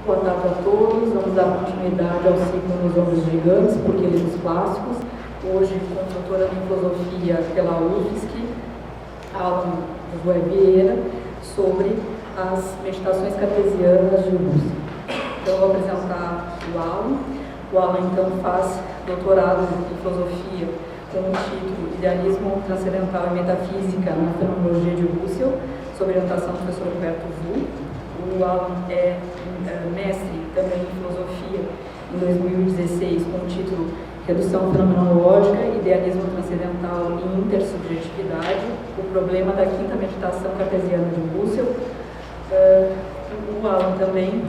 Boa tarde a todos. Vamos dar continuidade ao ciclo Nos Ombros Gigantes, porque livros clássicos. Hoje, com a doutora em filosofia pela UFSC, Alan Josué Vieira, sobre as meditações cartesianas de Husserl. Então, eu vou apresentar o Alan. O Alan, então, faz doutorado em filosofia com o título Idealismo Transcendental e Metafísica na Fenomenologia de Husserl, sob orientação do professor Roberto Vu. O Alan é mestre também em filosofia em 2016 com o título Redução Fenomenológica, Idealismo Transcendental e Intersubjetividade, o problema da quinta meditação cartesiana de Husserl. O Alan também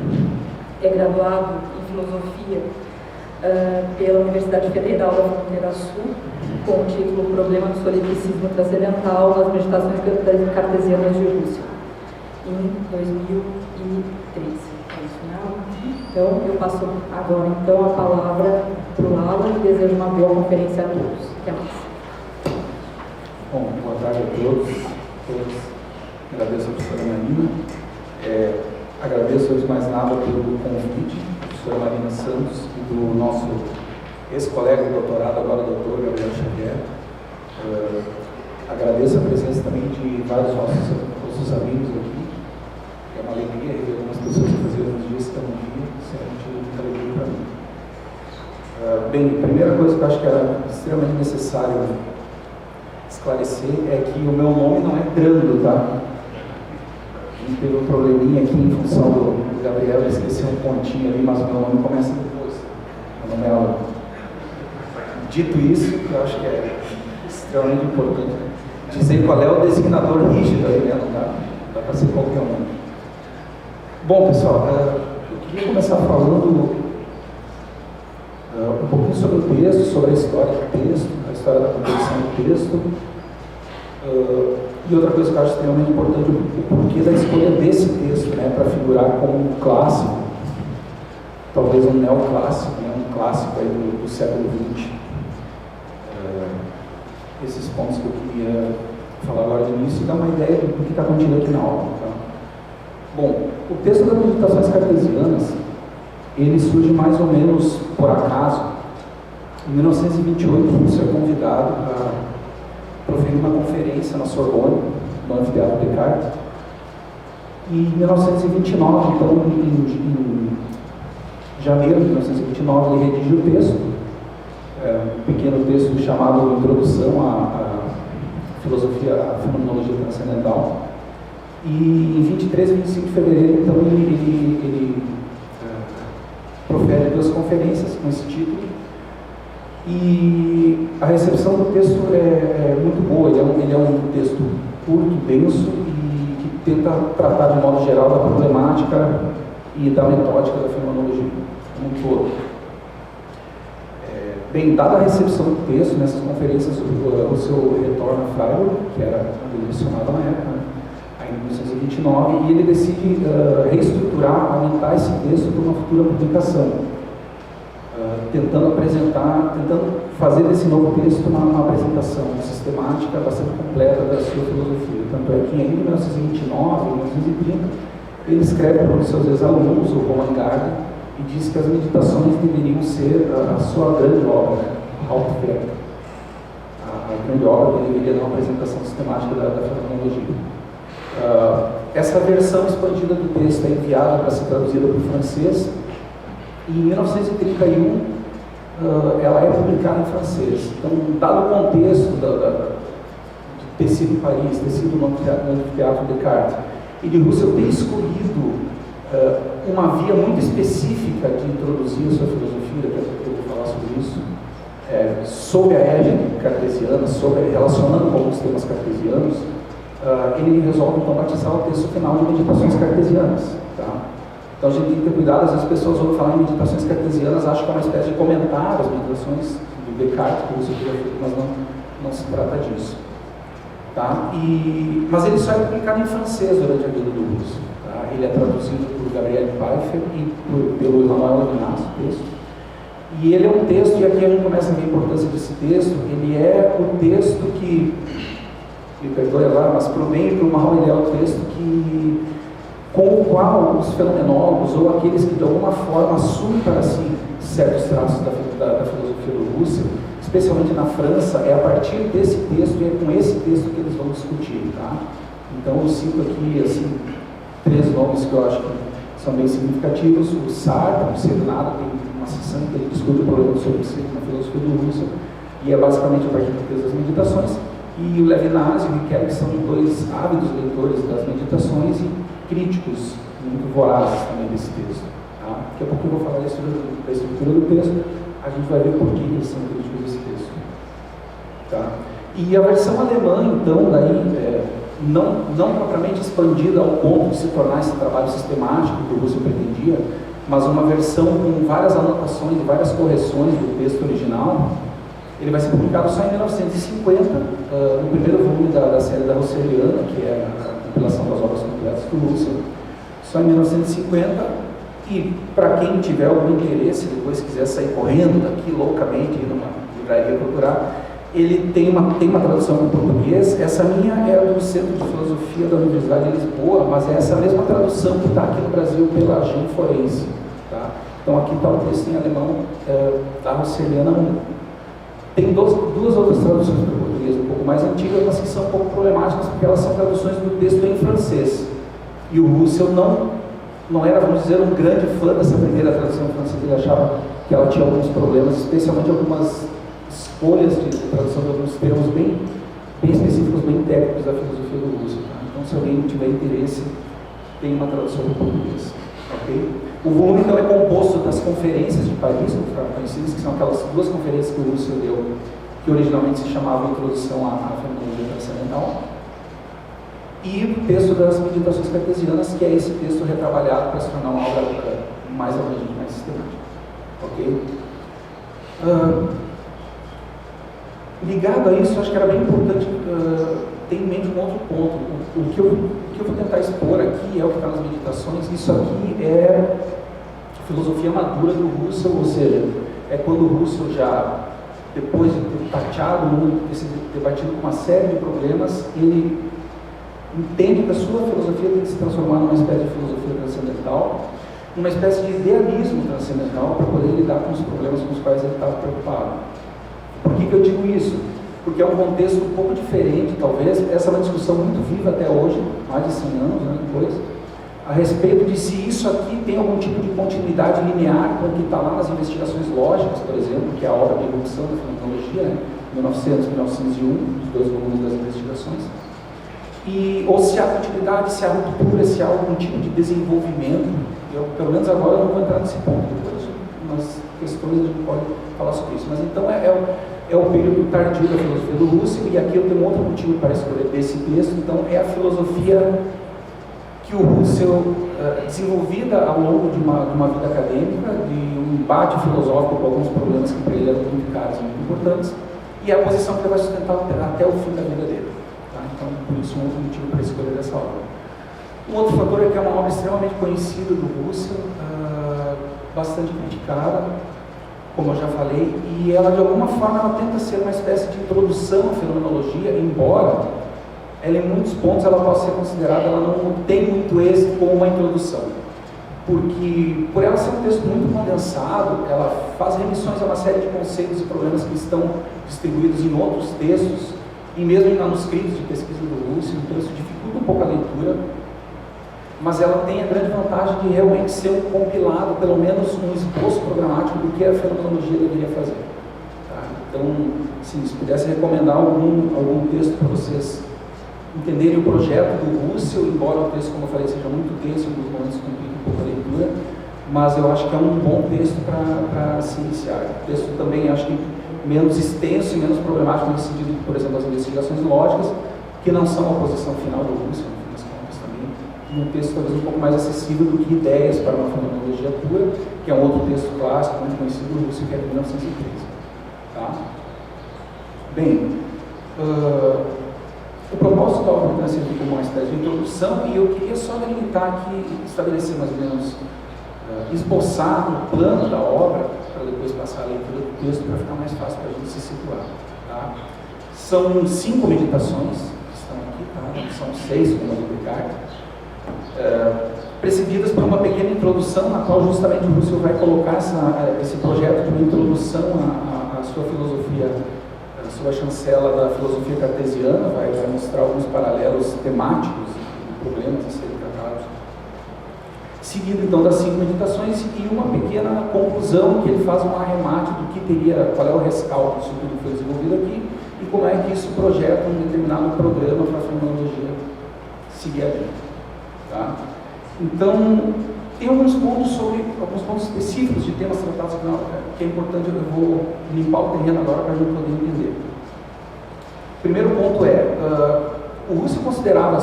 é graduado em filosofia pela Universidade Federal da Fronteira Sul, com o título Problema do Solipsismo Transcendental nas Meditações Cartesianas de Husserl, em 2013. É isso, né? Então, eu passo agora então, a palavra para o Alan e desejo uma boa conferência a todos. Até mais. Bom, boa tarde a todos. Agradeço a professora Marina. Agradeço, antes de mais nada, pelo convite da professora Marina Santos e do nosso ex-colega de doutorado, agora doutor Gabriel Xavier. Agradeço a presença também de vários nossos amigos aqui. É uma alegria rever algumas pessoas que faziam uns dias que estão aqui, isso é muita alegria para mim. Bem, a primeira coisa que eu acho que era extremamente necessário esclarecer é que o meu nome não é Grando, tá? E teve um probleminha aqui em função do Gabriel, eu esqueci um pontinho ali, mas o meu nome começa depois. Meu nome é Alan. Dito isso, eu acho que é extremamente importante dizer qual é o designador rígido aí, né? Não dá para ser qualquer um. Bom, pessoal, eu queria começar falando um pouquinho sobre o texto, sobre a história do texto, a história da composição do texto, e outra coisa que eu acho extremamente importante, o porquê da escolha desse texto, né, para figurar como um clássico, talvez um neoclássico, né, um clássico aí do século XX. Esses pontos que eu queria falar agora de início e dar uma ideia do que está acontecendo aqui na aula. Tá? Bom, o texto das Meditações Cartesianas, ele surge mais ou menos por acaso. Em 1928, Husserl é convidado a proferir uma conferência na Sorbonne, no Anfiteatro Descartes. E em 1929, então, em janeiro de 1929, ele redige o texto, um pequeno texto chamado Introdução à Filosofia, à Fenomenologia Transcendental. E em 23 e 25 de fevereiro, então, ele profere 2 conferências com esse título. E a recepção do texto é muito boa. Ele é um texto curto, denso e que tenta tratar de modo geral da problemática e da metódica da fenomenologia como um todo. Bem, dada a recepção do texto nessas conferências, o seu retorno a Freiburg, que era direcionado na época, né, em 1929, e ele decide reestruturar, aumentar esse texto para uma futura publicação, tentando fazer desse novo texto uma apresentação sistemática bastante completa da sua filosofia. Tanto é que em 1929, 1930, ele escreve para os seus ex-alunos, o Roman Gardner, e diz que as meditações deveriam ser a sua grande obra, né? Hauptwerk. A grande obra que deveria dar uma apresentação sistemática da fenomenologia. Essa versão expandida do texto é enviada para ser traduzida para o francês, e em 1931 ela é publicada em francês. Então, dado o contexto de ter sido em Paris, ter sido no Anfiteatro Descartes, e de Husserl ter escolhido uma via muito específica de introduzir a sua filosofia, que eu vou falar sobre isso, sob a égide cartesiana, relacionando com alguns temas cartesianos, ele resolve então batizar o texto final de Meditações Cartesianas. Tá? Então a gente tem que ter cuidado, às vezes as pessoas vão falar em Meditações Cartesianas, acham que é uma espécie de comentário às meditações do Descartes, que você teria feito, mas não se trata disso. Tá? Mas ele só é publicado em francês durante a vida do Husserl. Tá? Ele é traduzido por Gabriel Pfeiffer e pelo Emmanuel Levinas, o texto. E ele é um texto, e aqui a gente começa a ver a importância desse texto, ele é o texto que, me perdoe agora, mas para o bem e para o mal, ele é o texto que com o qual os fenomenólogos ou aqueles que de alguma forma assumem para si certos traços da filosofia do Russell, especialmente na França, é a partir desse texto e é com esse texto que eles vão discutir, tá? Então eu cito aqui assim, 3 nomes que eu acho que são bem significativos. O Sartre, o Serenado, tem uma sessão que ele discute o problema do solipsismo na filosofia do Russell, e é basicamente a partir do texto das meditações. E o Levinas e o Riquelme, que são 2 ávidos leitores das meditações e críticos muito vorazes também desse texto. Tá? Daqui a pouco eu vou falar da estrutura do texto, a gente vai ver por que eles são críticos desse texto. Tá? E a versão alemã, então, daí, não propriamente expandida ao ponto de se tornar esse trabalho sistemático que o Russell pretendia, mas uma versão com várias anotações e várias correções do texto original. Ele vai ser publicado só em 1950, no primeiro volume da série da Russelliana, que é a compilação das obras completas do Russell, só em 1950. E para quem tiver algum interesse, depois quiser sair correndo daqui loucamente, ir numa livraria procurar, ele tem uma tradução para o português. Essa minha é do Centro de Filosofia da Universidade de Lisboa, mas é essa mesma tradução que está aqui no Brasil pela Gen Forense. Tá? Então aqui está o texto em alemão da Russelliana 1. Tem 2 outras traduções para o português, um pouco mais antigas, mas que são um pouco problemáticas, porque elas são traduções do texto em francês. E o Russell não era, vamos dizer, um grande fã dessa primeira tradução francesa. Ele achava que ela tinha alguns problemas, especialmente algumas escolhas de tradução de alguns termos bem específicos, bem técnicos da filosofia do Russell. Tá? Então, se alguém tiver interesse, tem uma tradução para o português. Okay? O volume, então, é composto das conferências de Paris, como ficaram conhecidas, que são aquelas 2 conferências que o Russell deu, que originalmente se chamavam Introdução à Fenomenologia Transcendental, e o texto das Meditações Cartesianas, que é esse texto retrabalhado para se tornar uma obra mais abrangente, mais sistemática. Ok? Ligado a isso, acho que era bem importante ter em mente um outro ponto. O que eu vou tentar expor aqui é o que está nas meditações. Isso aqui é a filosofia madura do Russell, ou seja, é quando o Russell já, depois de ter tateado o mundo, ter se debatido com uma série de problemas, ele entende que a sua filosofia tem que se transformar numa espécie de filosofia transcendental, uma espécie de idealismo transcendental para poder lidar com os problemas com os quais ele estava preocupado. Por que eu digo isso? Porque é um contexto um pouco diferente, talvez. Essa é uma discussão muito viva até hoje, mais de 100 anos, né, depois, a respeito de se isso aqui tem algum tipo de continuidade linear com o que está lá nas investigações lógicas, por exemplo, que é a obra de evolução da fenomenologia, né, 1900 e 1901, os 2 volumes das investigações, ou se há continuidade, se há ruptura, se há algum tipo de desenvolvimento. Pelo menos agora eu não vou entrar nesse ponto, depois umas questões a gente pode falar sobre isso. Mas então é o período tardio da filosofia do Russell, e aqui eu tenho um outro motivo para escolher desse texto. Então é a filosofia que o Russell, desenvolvida ao longo de uma vida acadêmica, de um embate filosófico com alguns problemas que para ele eram muito caros e muito importantes, e é a posição que ele vai sustentar até o fim da vida dele. Tá? Então, por isso, um outro motivo para escolher essa obra. Um outro fator é que é uma obra extremamente conhecida do Russell, bastante criticada, como eu já falei, e ela de alguma forma ela tenta ser uma espécie de introdução à fenomenologia, embora ela em muitos pontos ela possa ser considerada, ela não tem muito êxito como uma introdução, porque por ela ser um texto muito condensado, ela faz remissões a uma série de conceitos e problemas que estão distribuídos em outros textos, e mesmo em manuscritos de pesquisa do Russell, então isso dificulta um pouco a leitura, mas ela tem a grande vantagem de realmente ser um compilado, pelo menos um esboço programático do que a fenomenologia deveria fazer. Tá? Então, assim, se pudesse recomendar algum texto para vocês entenderem o projeto do Russell, embora o texto, como eu falei, seja muito denso, em alguns momentos complica um pouco a leitura, mas eu acho que é um bom texto para se iniciar. O texto também acho que menos extenso e menos problemático nesse sentido, por exemplo, as investigações lógicas, que não são a posição final do Russell, um texto talvez um pouco mais acessível do que Ideias para uma Fenomenologia Pura, que é um outro texto clássico, muito conhecido do Russell, que é de 1913. Tá? Bem, o propósito da obra tem sido como uma espécie de introdução, e eu queria só delimitar aqui, estabelecer mais ou menos, esboçar o plano da obra, para depois passar a leitura do texto, para ficar mais fácil para a gente se situar. Tá? São 5 meditações que estão aqui, tá? São 6, como eu Descartes. precedidas por uma pequena introdução, na qual justamente o Russell vai colocar esse projeto de uma introdução à sua filosofia, à sua chancela da filosofia cartesiana, vai mostrar alguns paralelos temáticos e problemas a serem tratados. Seguido então das 5 meditações e uma pequena conclusão, que ele faz um arremate do que teria, qual é o rescaldo disso tudo que foi desenvolvido aqui e como é que isso projeta um determinado programa para a fenomenologia seguir adiante. Tá? Então, tem alguns pontos específicos de temas tratados que é importante, eu vou limpar o terreno agora para a gente poder entender. O primeiro ponto o Russell considerava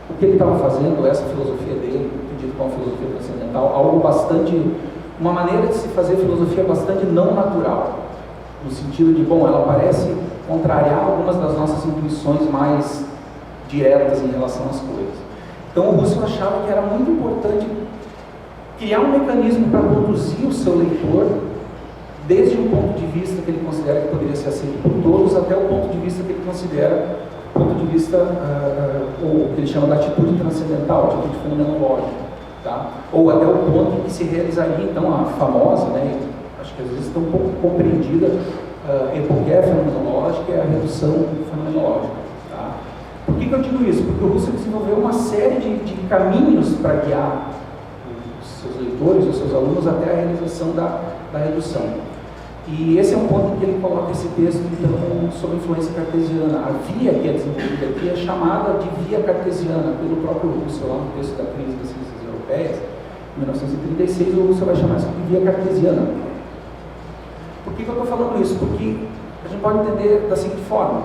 o que ele estava fazendo, essa filosofia dele, dito como filosofia transcendental, uma maneira de se fazer filosofia bastante não natural, no sentido de, ela parece contrariar algumas das nossas intuições mais diretas em relação às coisas. Então o Russell achava que era muito importante criar um mecanismo para conduzir o seu leitor desde um ponto de vista que ele considera que poderia ser aceito por todos até o ponto de vista que ele considera ou que ele chama da atitude transcendental, atitude fenomenológica, tá? Ou até o ponto em que se realizaria então a famosa, acho que às vezes tão pouco compreendida epoqué fenomenológica, é a redução fenomenológica. Tá? Por que eu digo isso? Porque o Russell desenvolveu uma série de caminhos para guiar os seus leitores, os seus alunos até a realização da redução. E esse é um ponto em que ele coloca esse texto, então, sobre influência cartesiana. A via que é desenvolvida aqui é chamada de via cartesiana pelo próprio Russell, lá no texto da Crise das Ciências Europeias, em 1936, o Russell vai chamar isso de via cartesiana. Por que eu estou falando isso? Porque a gente pode entender da seguinte forma,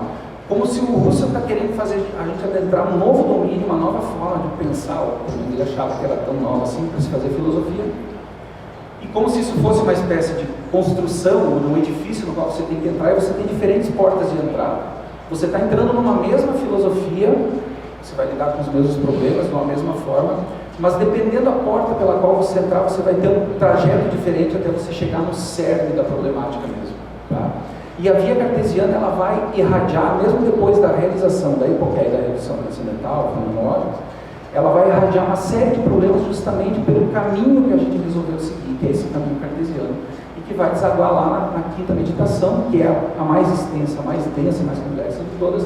como se o Russell está querendo fazer a gente adentrar um novo domínio, uma nova forma de pensar, ele achava que era tão nova assim para se fazer filosofia, e como se isso fosse uma espécie de construção, de um edifício no qual você tem que entrar e você tem diferentes portas de entrada. Você está entrando numa mesma filosofia, você vai lidar com os mesmos problemas de uma mesma forma, mas dependendo da porta pela qual você entrar, você vai ter um trajeto diferente até você chegar no cerne da problemática mesmo. Tá? E a via cartesiana ela vai irradiar, mesmo depois da realização da epoqueia da redução transcendental, fenomenológica, ela vai irradiar uma série de problemas justamente pelo caminho que a gente resolveu seguir, que é esse caminho cartesiano, e que vai desaguar lá na quinta meditação, que é a mais extensa, a mais densa, mais complexa de todas,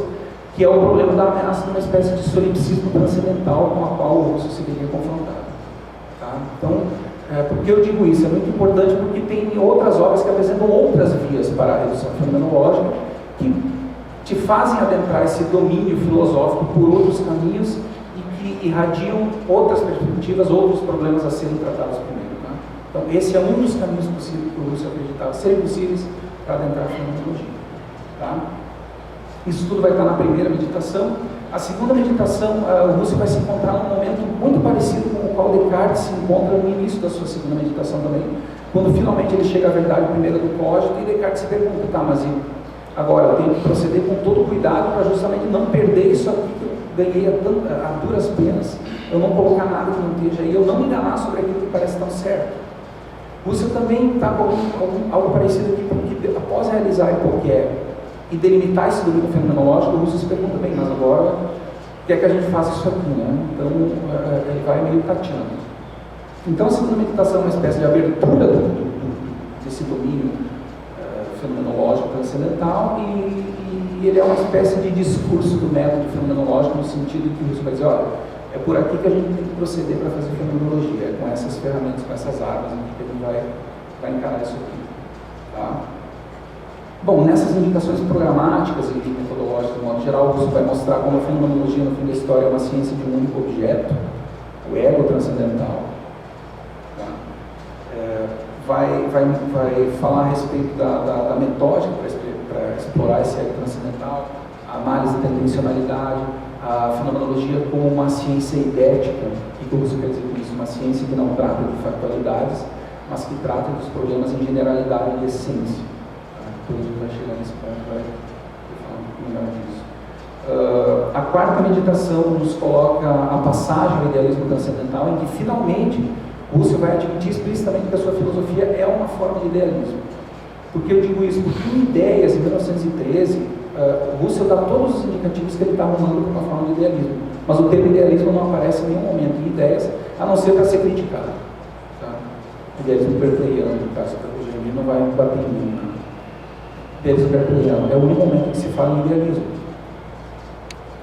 que é o problema da ameaça de uma espécie de solipsismo transcendental com a qual o Russell se veria confrontado. Tá? Então, por que eu digo isso? É muito importante porque tem outras obras que apresentam outras vias para a redução fenomenológica que te fazem adentrar esse domínio filosófico por outros caminhos e que irradiam outras perspectivas, outros problemas a serem tratados primeiro. Tá? Então, esse é um dos caminhos possíveis que o Russell acreditava serem possíveis para adentrar a fenomenologia. Tá? Isso tudo vai estar na primeira meditação. A segunda meditação, o Russell vai se encontrar num momento muito parecido com o qual Descartes se encontra no início da sua segunda meditação também, quando finalmente ele chega à verdade primeira do código e Descartes se pergunta, tá, mas agora eu tenho que proceder com todo cuidado para justamente não perder isso aqui que eu ganhei a duras penas, eu não colocar nada que não esteja aí, eu não me enganar sobre aquilo que parece tão certo. Russell também está com algo parecido aqui, porque após realizar a epoqueia e delimitar esse domínio fenomenológico, o Russell se pergunta bem, mas agora o que é que a gente faz isso aqui, né? Então ele vai meio tateando. Então a segunda meditação é uma espécie de abertura desse domínio fenomenológico transcendental e ele é uma espécie de discurso do método fenomenológico no sentido que o Russell vai dizer, olha, é por aqui que a gente tem que proceder para fazer fenomenologia, é com essas ferramentas, com essas armas aqui que a gente vai encarar isso aqui. Tá? Bom, nessas indicações programáticas e metodológicas, de modo geral, o Russell vai mostrar como a fenomenologia, no fim da história, é uma ciência de um único objeto, o ego transcendental. Tá? Vai falar a respeito da metódica para explorar esse ego transcendental, a análise da intencionalidade, a fenomenologia como uma ciência idética. O que o Russell quer dizer com isso? Uma ciência que não trata de factualidades, mas que trata dos problemas em generalidade e essência. Depois a gente vai chegar nesse ponto, vai falar um pouco melhor disso. A quarta meditação nos coloca a passagem ao idealismo transcendental, em que finalmente Russell vai admitir explicitamente que a sua filosofia é uma forma de idealismo. Por que eu digo isso? Porque em Ideias, em 1913, Russell dá todos os indicativos que ele está arrumando para uma forma de idealismo. Mas o termo idealismo não aparece em nenhum momento em ideias, a não ser para ser criticado. Tá? Idealismo berteliano, no caso, o Jeremy não vai bater em mim. Né? Idealismo berteliano é o único momento em que se fala em idealismo.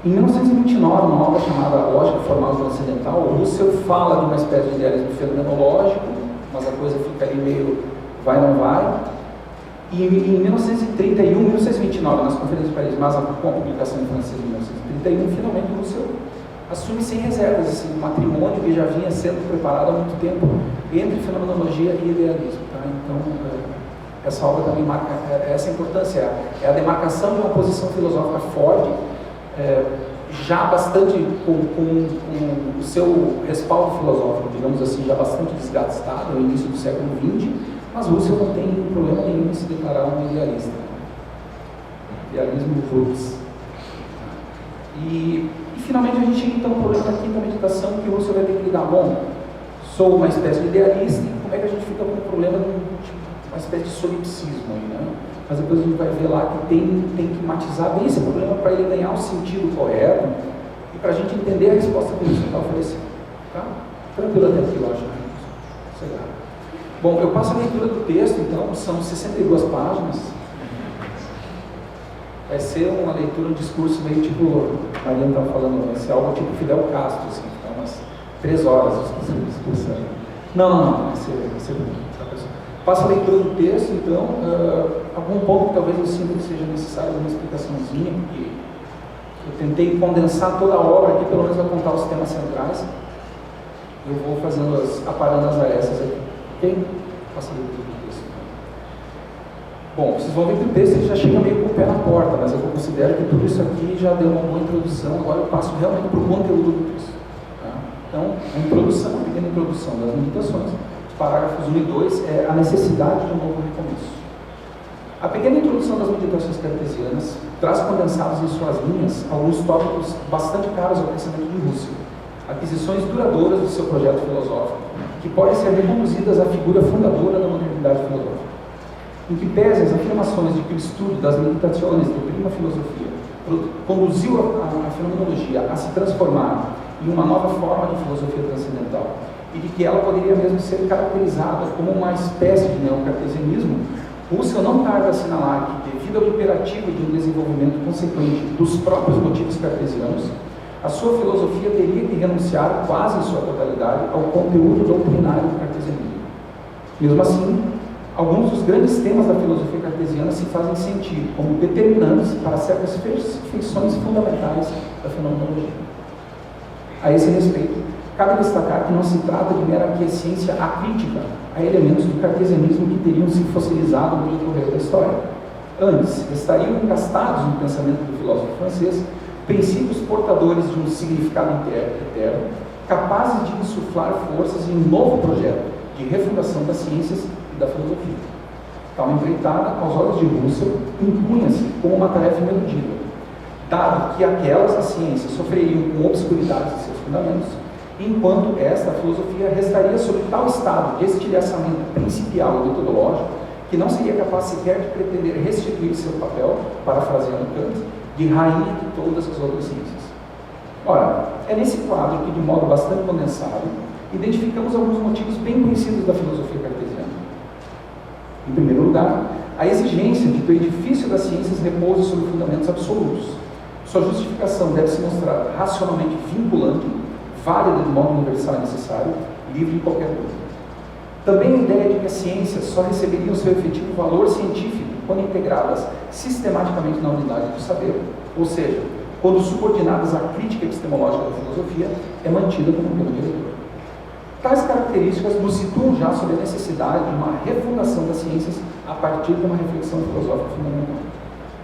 Em 1929, numa obra chamada Lógica Formal e Transcendental, o Russell fala de uma espécie de idealismo fenomenológico, mas a coisa fica ali meio vai, não vai. E em 1931, 1929, nas Conferências de Paris, mas com a publicação em francês em 1931, finalmente o Russell assume sem reservas esse matrimônio que já vinha sendo preparado há muito tempo entre fenomenologia e idealismo. Tá? Então, essa obra também marca essa importância, é a demarcação de uma posição filosófica forte, já bastante com o seu respaldo filosófico, digamos assim, já bastante desgastado no início do século XX, mas Russell não tem problema nenhum em se declarar um idealista. Idealismo roots. E finalmente a gente chega então ao problema da quinta meditação, que Russell vai ter que lidar. Bom, sou uma espécie de idealista, e como é que a gente fica com o problema de uma espécie de solipsismo aí, né? Mas depois a gente vai ver lá que tem que matizar bem esse problema para ele ganhar o sentido correto e para a gente entender a resposta que ele está oferecendo. Tá? Tranquilo até aqui, eu acho. Sossegado. Bom, eu passo a leitura do texto, então, são 62 páginas. Vai ser uma leitura, um discurso meio tipo, a Mariana estava falando, vai ser algo tipo Fidel Castro, assim, então umas 3 horas de discussão. Não, vai ser Passo a leitura do texto, então, algum ponto que talvez eu sinta que seja necessário uma explicaçãozinha, porque eu tentei condensar toda a obra aqui, pelo menos apontar os temas centrais. Eu vou aparando as arestas aqui. Ok? Passo a leitura do texto. Bom, vocês vão ver que o texto ele já chega meio com o pé na porta, mas eu considero que tudo isso aqui já deu uma boa introdução, agora eu passo realmente para o conteúdo do texto. Tá? Então, uma pequena introdução das meditações. Parágrafos 1 e 2 é a necessidade de um novo recomeço. A pequena introdução das meditações cartesianas traz condensados em suas linhas alguns tópicos bastante caros ao pensamento de Russell, aquisições duradouras do seu projeto filosófico, que podem ser reconduzidas à figura fundadora da modernidade filosófica. Em que pese as afirmações de que o estudo das meditações de prima filosofia conduziu a fenomenologia a se transformar em uma nova forma de filosofia transcendental, e de que ela poderia mesmo ser caracterizada como uma espécie de neocartesianismo, Russell não tarda a assinalar que, devido ao imperativo de um desenvolvimento consequente dos próprios motivos cartesianos, a sua filosofia teria que renunciar, quase em sua totalidade, ao conteúdo doutrinário do cartesianismo. Mesmo assim, alguns dos grandes temas da filosofia cartesiana se fazem sentir como determinantes para certas feições fundamentais da fenomenologia. A esse respeito, cabe destacar que não se trata de mera aquiescência acrítica a elementos do cartesianismo que teriam se fossilizado no decorrer da história. Antes, estariam encastados no pensamento do filósofo francês princípios portadores de um significado eterno, capazes de insuflar forças em um novo projeto de refundação das ciências e da filosofia. Tal empreitada, aos olhos de Russell, impunha-se como uma tarefa ineludível, dado que aquelas, as ciências, sofreriam com obscuridades de seus fundamentos, enquanto esta filosofia restaria sob tal estado de estilhaçamento principial e metodológico que não seria capaz sequer de pretender restituir seu papel, parafraseando Kant, de rainha de todas as outras ciências. Ora, é nesse quadro que, de modo bastante condensado, identificamos alguns motivos bem conhecidos da filosofia cartesiana. Em primeiro lugar, a exigência de que o edifício das ciências repouse sobre fundamentos absolutos. Sua justificação deve se mostrar racionalmente vinculante, válida de modo universal e necessário, livre de qualquer dúvida. Também a ideia de que as ciências só receberiam seu efetivo valor científico quando integradas sistematicamente na unidade do saber, ou seja, quando subordinadas à crítica epistemológica da filosofia, é mantida como plano diretor. Tais características nos situam já sobre a necessidade de uma refundação das ciências a partir de uma reflexão filosófica fundamental.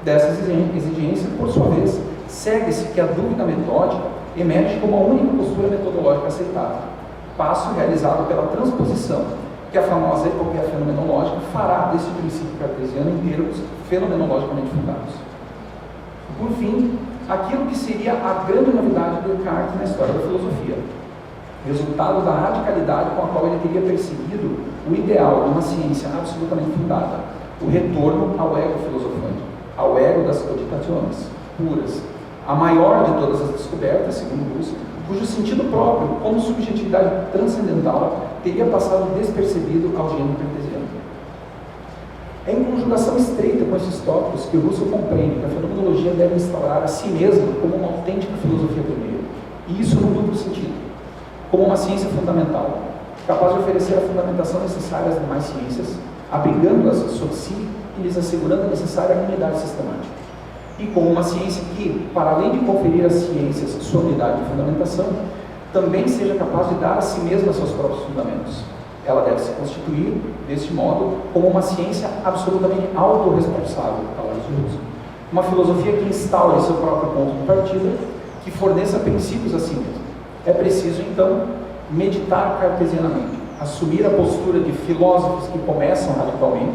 Dessas exigências, por sua vez, segue-se que a dúvida metódica emerge como a única postura metodológica aceitável, passo realizado pela transposição que a famosa epopeia fenomenológica fará desse princípio cartesiano em termos fenomenologicamente fundados. Por fim, aquilo que seria a grande novidade de Descartes na história da filosofia, resultado da radicalidade com a qual ele teria perseguido o ideal de uma ciência absolutamente fundada, o retorno ao ego filosofante, ao ego das cogitações puras, a maior de todas as descobertas, segundo Russell, cujo sentido próprio, como subjetividade transcendental, teria passado despercebido ao gênio cartesiano. É em conjugação estreita com esses tópicos que Russell compreende que a fenomenologia deve instaurar a si mesma como uma autêntica filosofia do meio, e isso no duplo sentido, como uma ciência fundamental, capaz de oferecer a fundamentação necessária às demais ciências, abrigando-as sob si e lhes assegurando a necessária unidade sistemática. E como uma ciência que, para além de conferir às ciências sua unidade de fundamentação, também seja capaz de dar a si mesma seus próprios fundamentos. Ela deve se constituir, deste modo, como uma ciência absolutamente autorresponsável, palavras de Russell. Uma filosofia que instaure seu próprio ponto de partida, que forneça princípios a si mesma. É preciso, então, meditar cartesianamente, assumir a postura de filósofos que começam radicalmente,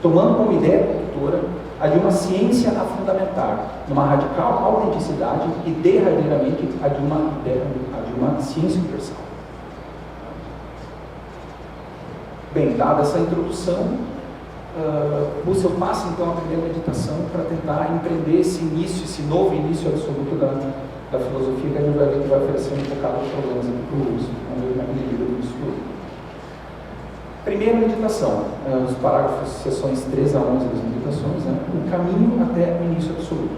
tomando como ideia condutora a de uma ciência a fundamentar, numa radical autenticidade e, derradeiramente, a de uma ciência universal. Bem, dada essa introdução, Russell passa então a primeira meditação para tentar empreender esse início, esse novo início absoluto da filosofia, que a gente vai ver que vai oferecer um bocado de problemas aqui para o Russell. Vamos ver como é que ele lida com isso tudo. Primeira meditação, os parágrafos, sessões 3 a 11 das meditações, o caminho até o início absoluto.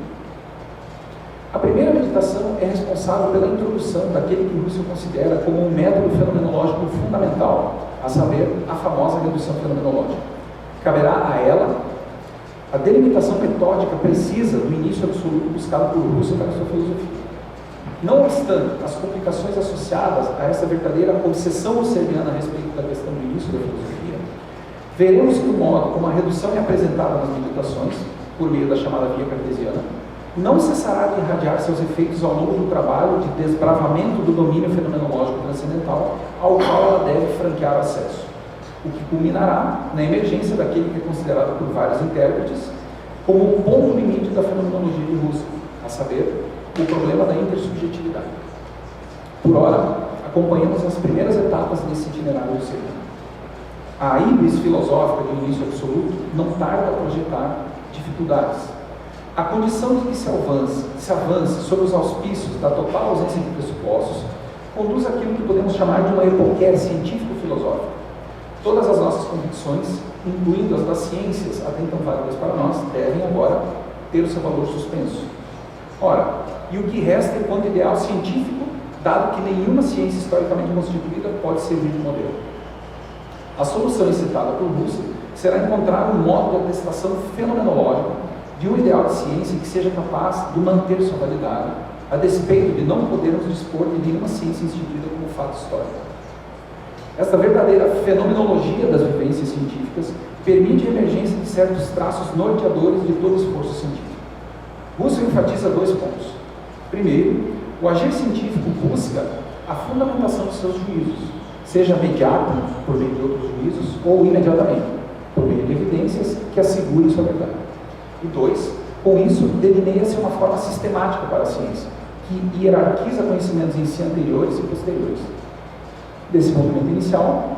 A primeira meditação é responsável pela introdução daquele que Russell considera como um método fenomenológico fundamental, a saber, a famosa redução fenomenológica. Caberá a ela a delimitação metódica precisa do início absoluto buscado por Russell para a sua filosofia. Não obstante as complicações associadas a essa verdadeira obsessão husserliana a respeito da questão do início da filosofia, veremos que o modo como a redução é apresentada nas meditações, por meio da chamada via cartesiana, não cessará de irradiar seus efeitos ao longo do trabalho de desbravamento do domínio fenomenológico transcendental ao qual ela deve franquear acesso, o que culminará na emergência daquele que é considerado por vários intérpretes como o ponto limite da fenomenologia de Russell, a saber, o problema da intersubjetividade. Por ora, acompanhamos as primeiras etapas desse itinerário husserliano. A híbris filosófica do início absoluto não tarda a projetar dificuldades. A condição de que se avance sobre os auspícios da total ausência de pressupostos conduz àquilo que podemos chamar de uma epoqué científico-filosófica. Todas as nossas convicções, incluindo as das ciências até então válidas para nós, devem agora ter o seu valor suspenso. Ora, e o que resta enquanto ideal científico, dado que nenhuma ciência historicamente constituída pode servir de modelo? A solução incitada por Russell será encontrar um modo de atestação fenomenológica de um ideal de ciência que seja capaz de manter sua validade, a despeito de não podermos dispor de nenhuma ciência instituída como fato histórico. Esta verdadeira fenomenologia das vivências científicas permite a emergência de certos traços norteadores de todo esforço científico. Russell enfatiza dois pontos. Primeiro, o agir científico busca a fundamentação de seus juízos, seja mediata por meio de outros juízos ou imediatamente, por meio de evidências que assegurem sua verdade. E dois, com isso, delineia-se uma forma sistemática para a ciência, que hierarquiza conhecimentos em si anteriores e posteriores. Desse movimento inicial,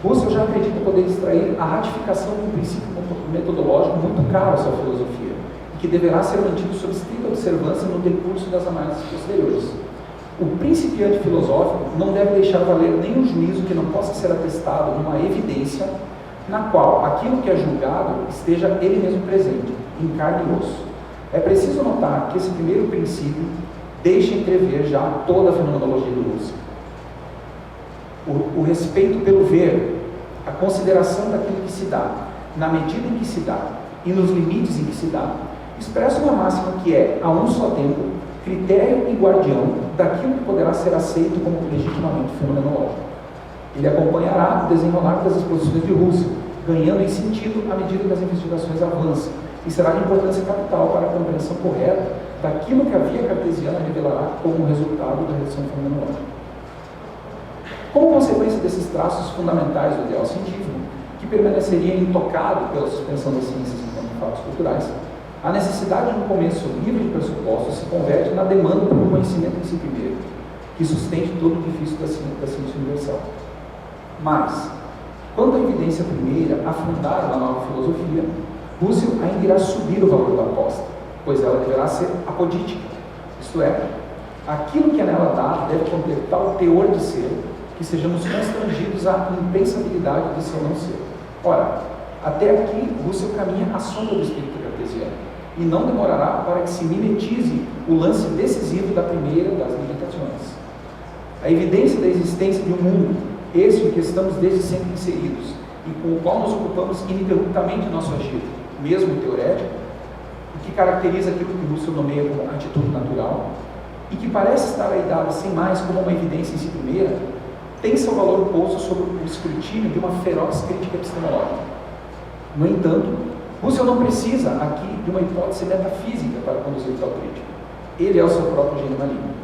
Russell já acredita poder extrair a ratificação de um princípio metodológico muito caro à sua filosofia, que deverá ser mantido sob estrita observância no decurso das análises posteriores. O principiante filosófico não deve deixar valer nenhum juízo que não possa ser atestado numa evidência na qual aquilo que é julgado esteja ele mesmo presente, em carne e osso. É preciso notar que esse primeiro princípio deixa entrever já toda a fenomenologia do Russell. O respeito pelo ver, a consideração daquilo que se dá, na medida em que se dá e nos limites em que se dá, expressa uma máxima que é, a um só tempo, critério e guardião daquilo que poderá ser aceito como legitimamente fenomenológico. Ele acompanhará o desenrolar das exposições de Russell, ganhando em sentido à medida que as investigações avançam, e será de importância capital para a compreensão correta daquilo que a via cartesiana revelará como resultado da redução fenomenológica. Como consequência desses traços fundamentais do ideal científico, que permaneceria intocado pela suspensão das ciências enquanto fatos culturais, a necessidade de um começo livre de pressupostos se converte na demanda por um conhecimento em si primeiro, que sustente todo o edifício da ciência universal. Mas, quando a evidência primeira afundar na nova filosofia, Russell ainda irá subir o valor da aposta, pois ela deverá ser apodítica, isto é, Aquilo que é nela dado deve conter tal teor de ser que sejamos constrangidos à impensabilidade de seu não ser. Ora, até aqui, Russell caminha à sombra do espírito cartesiano, e não demorará para que se mimetize o lance decisivo da primeira das meditações. A evidência da existência de um mundo, esse em que estamos desde sempre inseridos, e com o qual nos ocupamos ininterruptamente em nosso agir, mesmo teorético, o que caracteriza aquilo que Russell nomeia como atitude natural, e que parece estar aí dada sem mais como uma evidência em si primeira, tem seu valor posto sobre o escrutínio de uma feroz crítica epistemológica. No entanto, Russell não precisa aqui de uma hipótese metafísica para conduzir tal crítica. Ele é o seu próprio gênio maligno.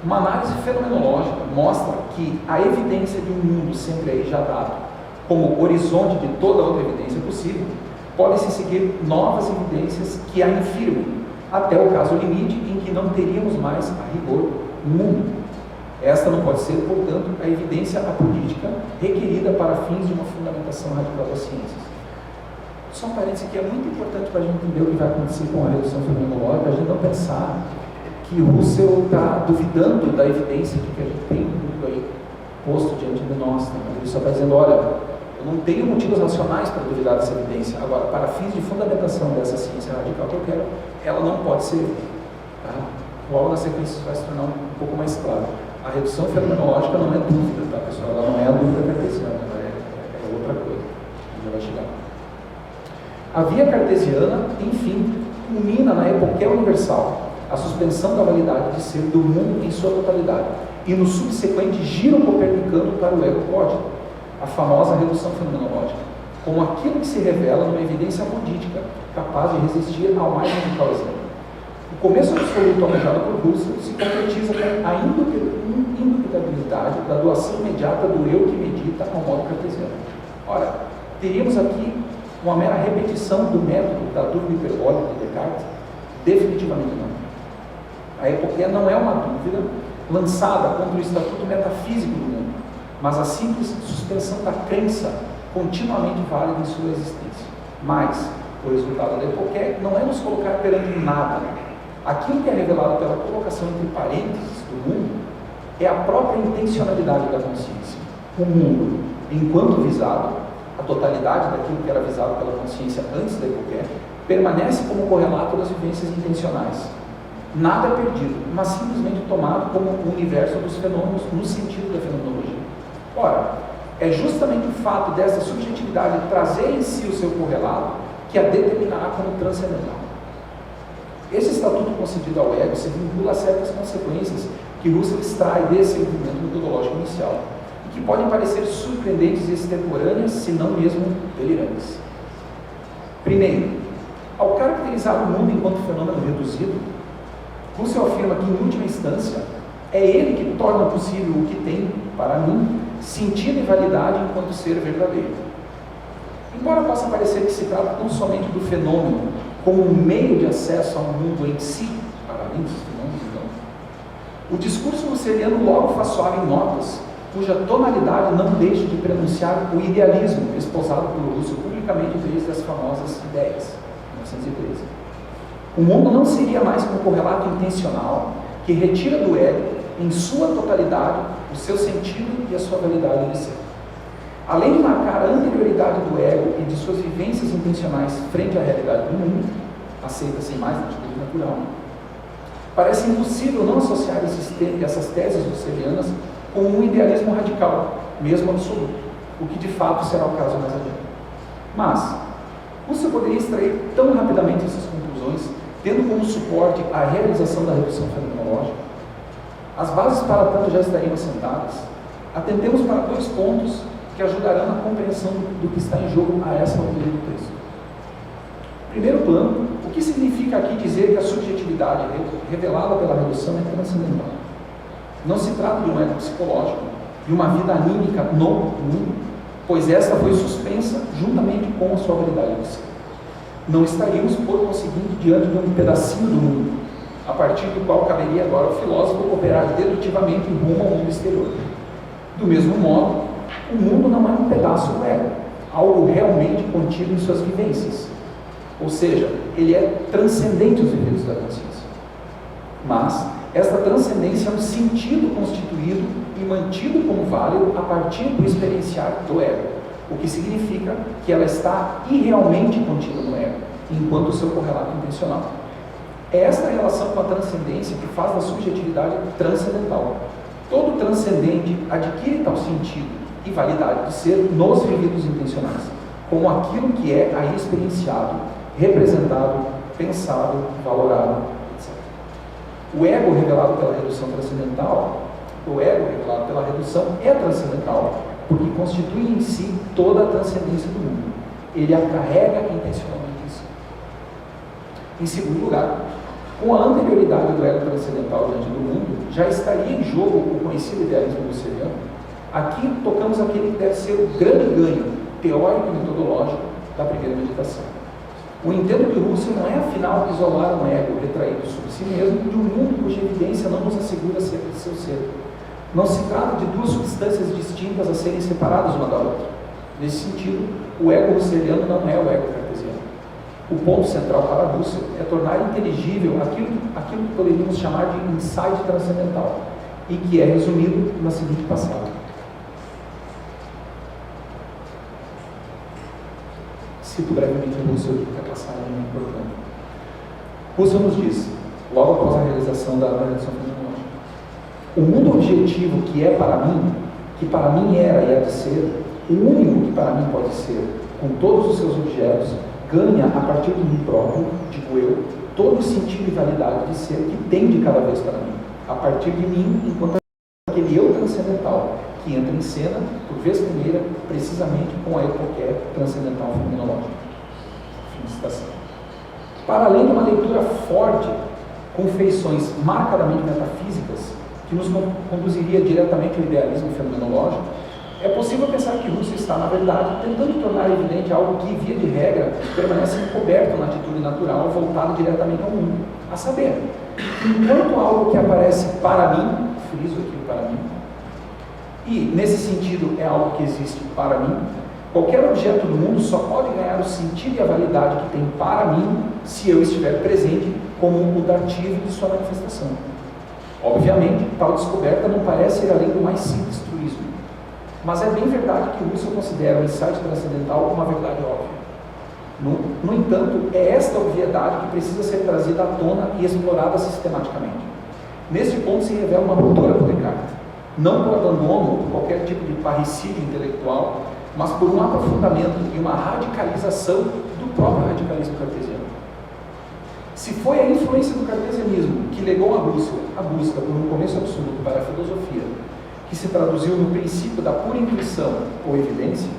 Uma análise fenomenológica mostra que a evidência de um mundo sempre aí já dado, como horizonte de toda outra evidência possível, podem-se seguir novas evidências que a infirmam, até o caso limite em que não teríamos mais, a rigor, mundo. Esta não pode ser, portanto, a evidência apolítica requerida para fins de uma fundamentação radical das ciências. Só um parênteses que é muito importante para a gente entender o que vai acontecer com a redução fenomenológica, a gente não pensar que Russell está duvidando da evidência de que a gente tem um mundo aí posto diante de nós. Né? Ele só está dizendo, olha, eu não tenho motivos racionais para duvidar dessa evidência. Agora, para fins de fundamentação dessa ciência radical que eu quero, ela não pode ser. Tá? Logo na sequência isso vai se tornar um pouco mais claro. A redução fenomenológica não é dúvida, tá, pessoal? Ela não é a dúvida cartesiana, ela é outra coisa. A gente vai chegar. A via cartesiana, enfim, culmina na epoquia universal, a suspensão da validade de ser do mundo em sua totalidade, e no subsequente giro copernicano para o ego código, a famosa redução fenomenológica, como aquilo que se revela numa evidência apodítica, capaz de resistir ao mais radical exemplo. O começo absoluto almejado por Russell se concretiza com a indubitabilidade da doação imediata do eu que medita ao modo cartesiano. Ora, teríamos aqui uma mera repetição do método da dúvida hiperbólica de Descartes? Definitivamente não. A epoquia não é uma dúvida lançada contra o estatuto metafísico do mundo, mas a simples suspensão da crença continuamente válida em sua existência. Mas, o resultado da epoquia não é nos colocar perante nada. Aquilo que é revelado pela colocação entre parênteses do mundo é a própria intencionalidade da consciência. O mundo, enquanto visado, a totalidade daquilo que era visado pela consciência antes da epoquia, permanece como correlato das vivências intencionais. Nada é perdido, mas simplesmente tomado como o universo dos fenômenos no sentido da fenomenologia. Ora, é justamente o fato dessa subjetividade trazer em si o seu correlato que a determinará como transcendental. Esse estatuto concedido ao ego se vincula a certas consequências que Russell extrai desse movimento metodológico inicial, e que podem parecer surpreendentes e extemporâneas, se não mesmo delirantes. Primeiro, ao caracterizar o mundo enquanto fenômeno reduzido, Russell afirma que, em última instância, é ele que torna possível o que tem, para mim, sentido e validade enquanto ser verdadeiro. Embora possa parecer que se trata não somente do fenômeno como um meio de acesso ao mundo em si, para além dos fenômenos, não, o discurso russeliano logo faz soar em notas cuja tonalidade não deixa de prenunciar o idealismo esposado por Russell publicamente desde as famosas ideias, 1913. O mundo não seria mais como correlato intencional que retira do ego, em sua totalidade, o seu sentido e a sua validade de ser. Além de marcar a anterioridade do ego e de suas vivências intencionais frente à realidade do mundo, aceita sem mais na atitude natural, parece impossível não associar essas teses russelianas com um idealismo radical, mesmo absoluto, o que de fato será o caso mais adiante. Mas, você poderia extrair tão rapidamente essas conclusões, tendo como suporte a realização da redução fenomenológica? As bases para tanto já estariam assentadas. Atentemos para dois pontos que ajudarão na compreensão do que está em jogo a essa altura do texto. Primeiro plano, o que significa aqui dizer que a subjetividade revelada pela redução é transcendental? Não se trata de um ego psicológico, de uma vida anímica no mundo, pois esta foi suspensa juntamente com a sua validade de ser. Não estaríamos, por conseguinte, diante de um pedacinho do mundo, a partir do qual caberia agora ao filósofo operar dedutivamente em rumo ao mundo exterior. Do mesmo modo, o mundo não é um pedaço do ego, algo realmente contido em suas vivências. Ou seja, ele é transcendente aos efeitos da consciência. Mas Esta transcendência é um sentido constituído e mantido como válido a partir do experienciar do ego, o que significa que ela está irrealmente contida no ego, enquanto seu correlato intencional. É esta relação com a transcendência que faz da subjetividade transcendental. Todo transcendente adquire tal sentido e validade de ser nos vividos intencionais, como aquilo que é aí experienciado, representado, pensado, valorado, etc. O ego revelado pela redução transcendental, o ego revelado pela redução é transcendental, porque constitui em si toda a transcendência do mundo. Ele a carrega intencionalmente em si. Em segundo lugar, com a anterioridade do ego transcendental diante do mundo, já estaria em jogo o conhecido idealismo husserliano. Aqui tocamos aquele que deve ser o grande ganho teórico e metodológico da primeira meditação. O intento de Husserl não é, afinal, isolar um ego retraído sobre si mesmo de um mundo cuja evidência não nos assegura acerca de seu ser. Não se trata de duas substâncias distintas a serem separadas uma da outra. Nesse sentido, o ego husserliano não é o ego cartesiano. O ponto central para Husserl é tornar inteligível aquilo que poderíamos chamar de insight transcendental, e que é resumido na seguinte passagem. Cito brevemente Husserl, que a passagem é muito importante. Husserl nos diz, logo após a realização da redução fenomenológica: o mundo objetivo que é para mim, que para mim era e há de ser, o único que para mim pode ser, com todos os seus objetos, ganha a partir de mim próprio, digo eu, todo o sentido e validade de ser que tem de cada vez para mim, a partir de mim, enquanto aquele eu transcendental, que entra em cena, por vez primeira, precisamente com a epoqué transcendental fenomenológica. Fim de citação. Para além de uma leitura forte, com feições marcadamente metafísicas, que nos conduziria diretamente ao idealismo fenomenológico, é possível pensar que Husserl está, na verdade, tentando tornar evidente algo que, via de regra, permanece encoberto na atitude natural, voltada diretamente ao mundo, a saber, enquanto algo que aparece para mim, friso aqui para mim, e, nesse sentido, é algo que existe para mim, qualquer objeto do mundo só pode ganhar o sentido e a validade que tem para mim se eu estiver presente como o dativo de sua manifestação. Obviamente, tal descoberta não parece ir além do mais simples truísmo, mas é bem verdade que Husserl considera o insight transcendental uma verdade óbvia. No entanto, é esta obviedade que precisa ser trazida à tona e explorada sistematicamente. Neste ponto se revela uma ruptura com Descartes, não por abandono ou por qualquer tipo de parricídio intelectual, mas por um aprofundamento e uma radicalização do próprio radicalismo cartesiano. Se foi a influência do cartesianismo que legou a busca por um começo absoluto para a filosofia, que se traduziu no princípio da pura intuição ou evidência,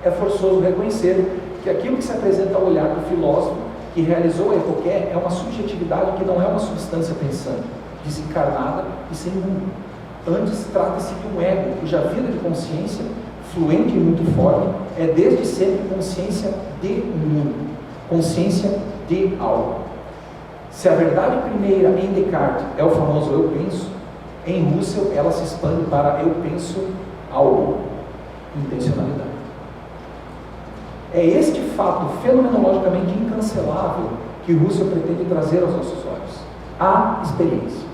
é forçoso reconhecer que aquilo que se apresenta ao olhar do filósofo que realizou a epoqué é uma subjetividade que não é uma substância pensante, desencarnada e sem mundo. Antes, trata-se de um ego cuja vida de consciência, fluente e muito forte, é desde sempre consciência de um mundo, consciência de algo. Se a verdade primeira em Descartes é o famoso eu penso, em Husserl ela se expande para eu penso algo, intencionalidade. É este fato fenomenologicamente incancelável que Husserl pretende trazer aos nossos olhos, a experiência.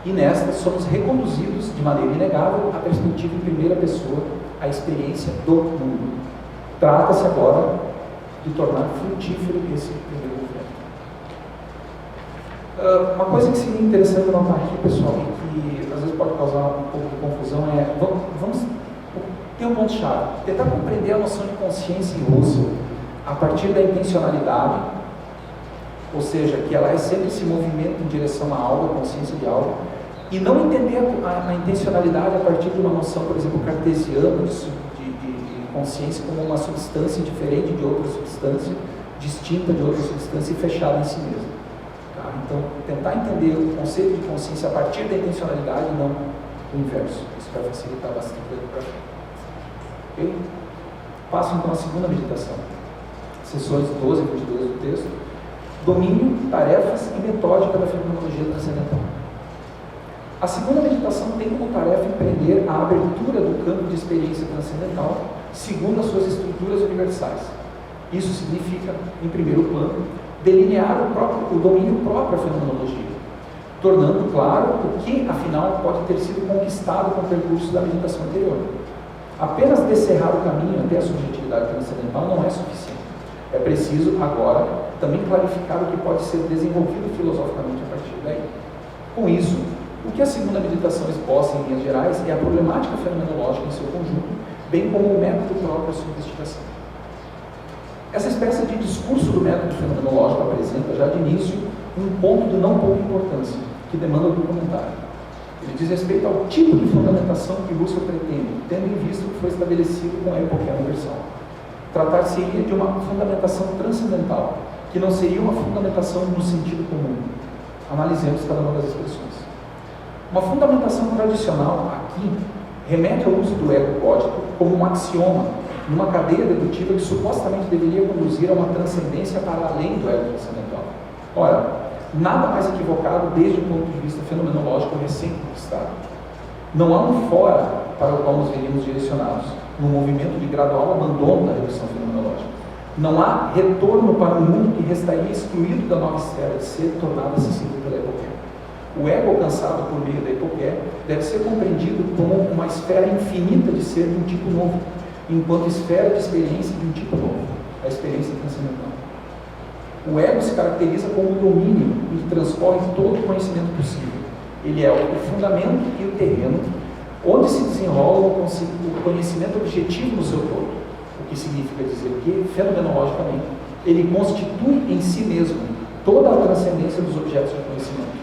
E nesta somos reconduzidos de maneira inegável à perspectiva em primeira pessoa, a experiência do mundo. Trata-se agora de tornar frutífero esse primeiro movimento. Uma coisa que seria interessante notar aqui, pessoal, e que às vezes pode causar um pouco de confusão, é vamos ter um ponto-chave, tentar compreender a noção de consciência em Husserl a partir da intencionalidade, ou seja, que ela é sempre esse movimento em direção a algo, a consciência de algo, e não entender a intencionalidade a partir de uma noção, por exemplo, cartesiana de consciência como uma substância diferente de outra substância, distinta de outra substância e fechada em si mesma. Tá? Então, tentar entender o conceito de consciência a partir da intencionalidade e não o inverso. Isso vai facilitar bastante para a gente. Okay? Passo então à segunda meditação. Sessões 12 e 22 do texto. Domínio, tarefas e metódica da fenomenologia transcendental. A segunda meditação tem como tarefa empreender a abertura do campo de experiência transcendental segundo as suas estruturas universais. Isso significa, em primeiro plano, delinear o domínio próprio à fenomenologia. tornando claro o que, afinal, pode ter sido conquistado com o percurso da meditação anterior. Apenas descerrar o caminho até a subjetividade transcendental não é suficiente. É preciso, agora, também clarificar o que pode ser desenvolvido filosoficamente a partir daí. Com isso, o que a segunda meditação exposta em linhas gerais é a problemática fenomenológica em seu conjunto, bem como o método próprio à sua investigação. Essa espécie de discurso do método fenomenológico apresenta, já de início, um ponto de não pouca importância, que demanda do comentário. Ele diz respeito ao tipo de fundamentação que Russell pretende, tendo em vista o que foi estabelecido com a Epoquia Universal. Tratar-se-ia de uma fundamentação transcendental, que não seria uma fundamentação no sentido comum. Analisemos cada uma das expressões. Uma fundamentação tradicional, aqui, remete ao uso do ego código como um axioma, numa cadeia dedutiva que supostamente deveria conduzir a uma transcendência para além do ego transcendental. Ora, nada mais equivocado desde o ponto de vista fenomenológico recém-conquistado. Não há um fora para o qual nos veríamos direcionados, num movimento de gradual abandono da redução fenomenológica. Não há retorno para um mundo que restaria excluído da nova esfera de ser tornada acessível pela Epoquia. O ego alcançado por meio da Epoquia deve ser compreendido como uma esfera infinita de ser de um tipo novo, enquanto esfera de experiência de um tipo novo, a experiência transcendental. O ego se caracteriza como o domínio e transcorre todo o conhecimento possível. Ele é o fundamento e o terreno onde se desenrola o conhecimento objetivo no seu todo, o que significa dizer que, fenomenologicamente, ele constitui em si mesmo toda a transcendência dos objetos de conhecimento.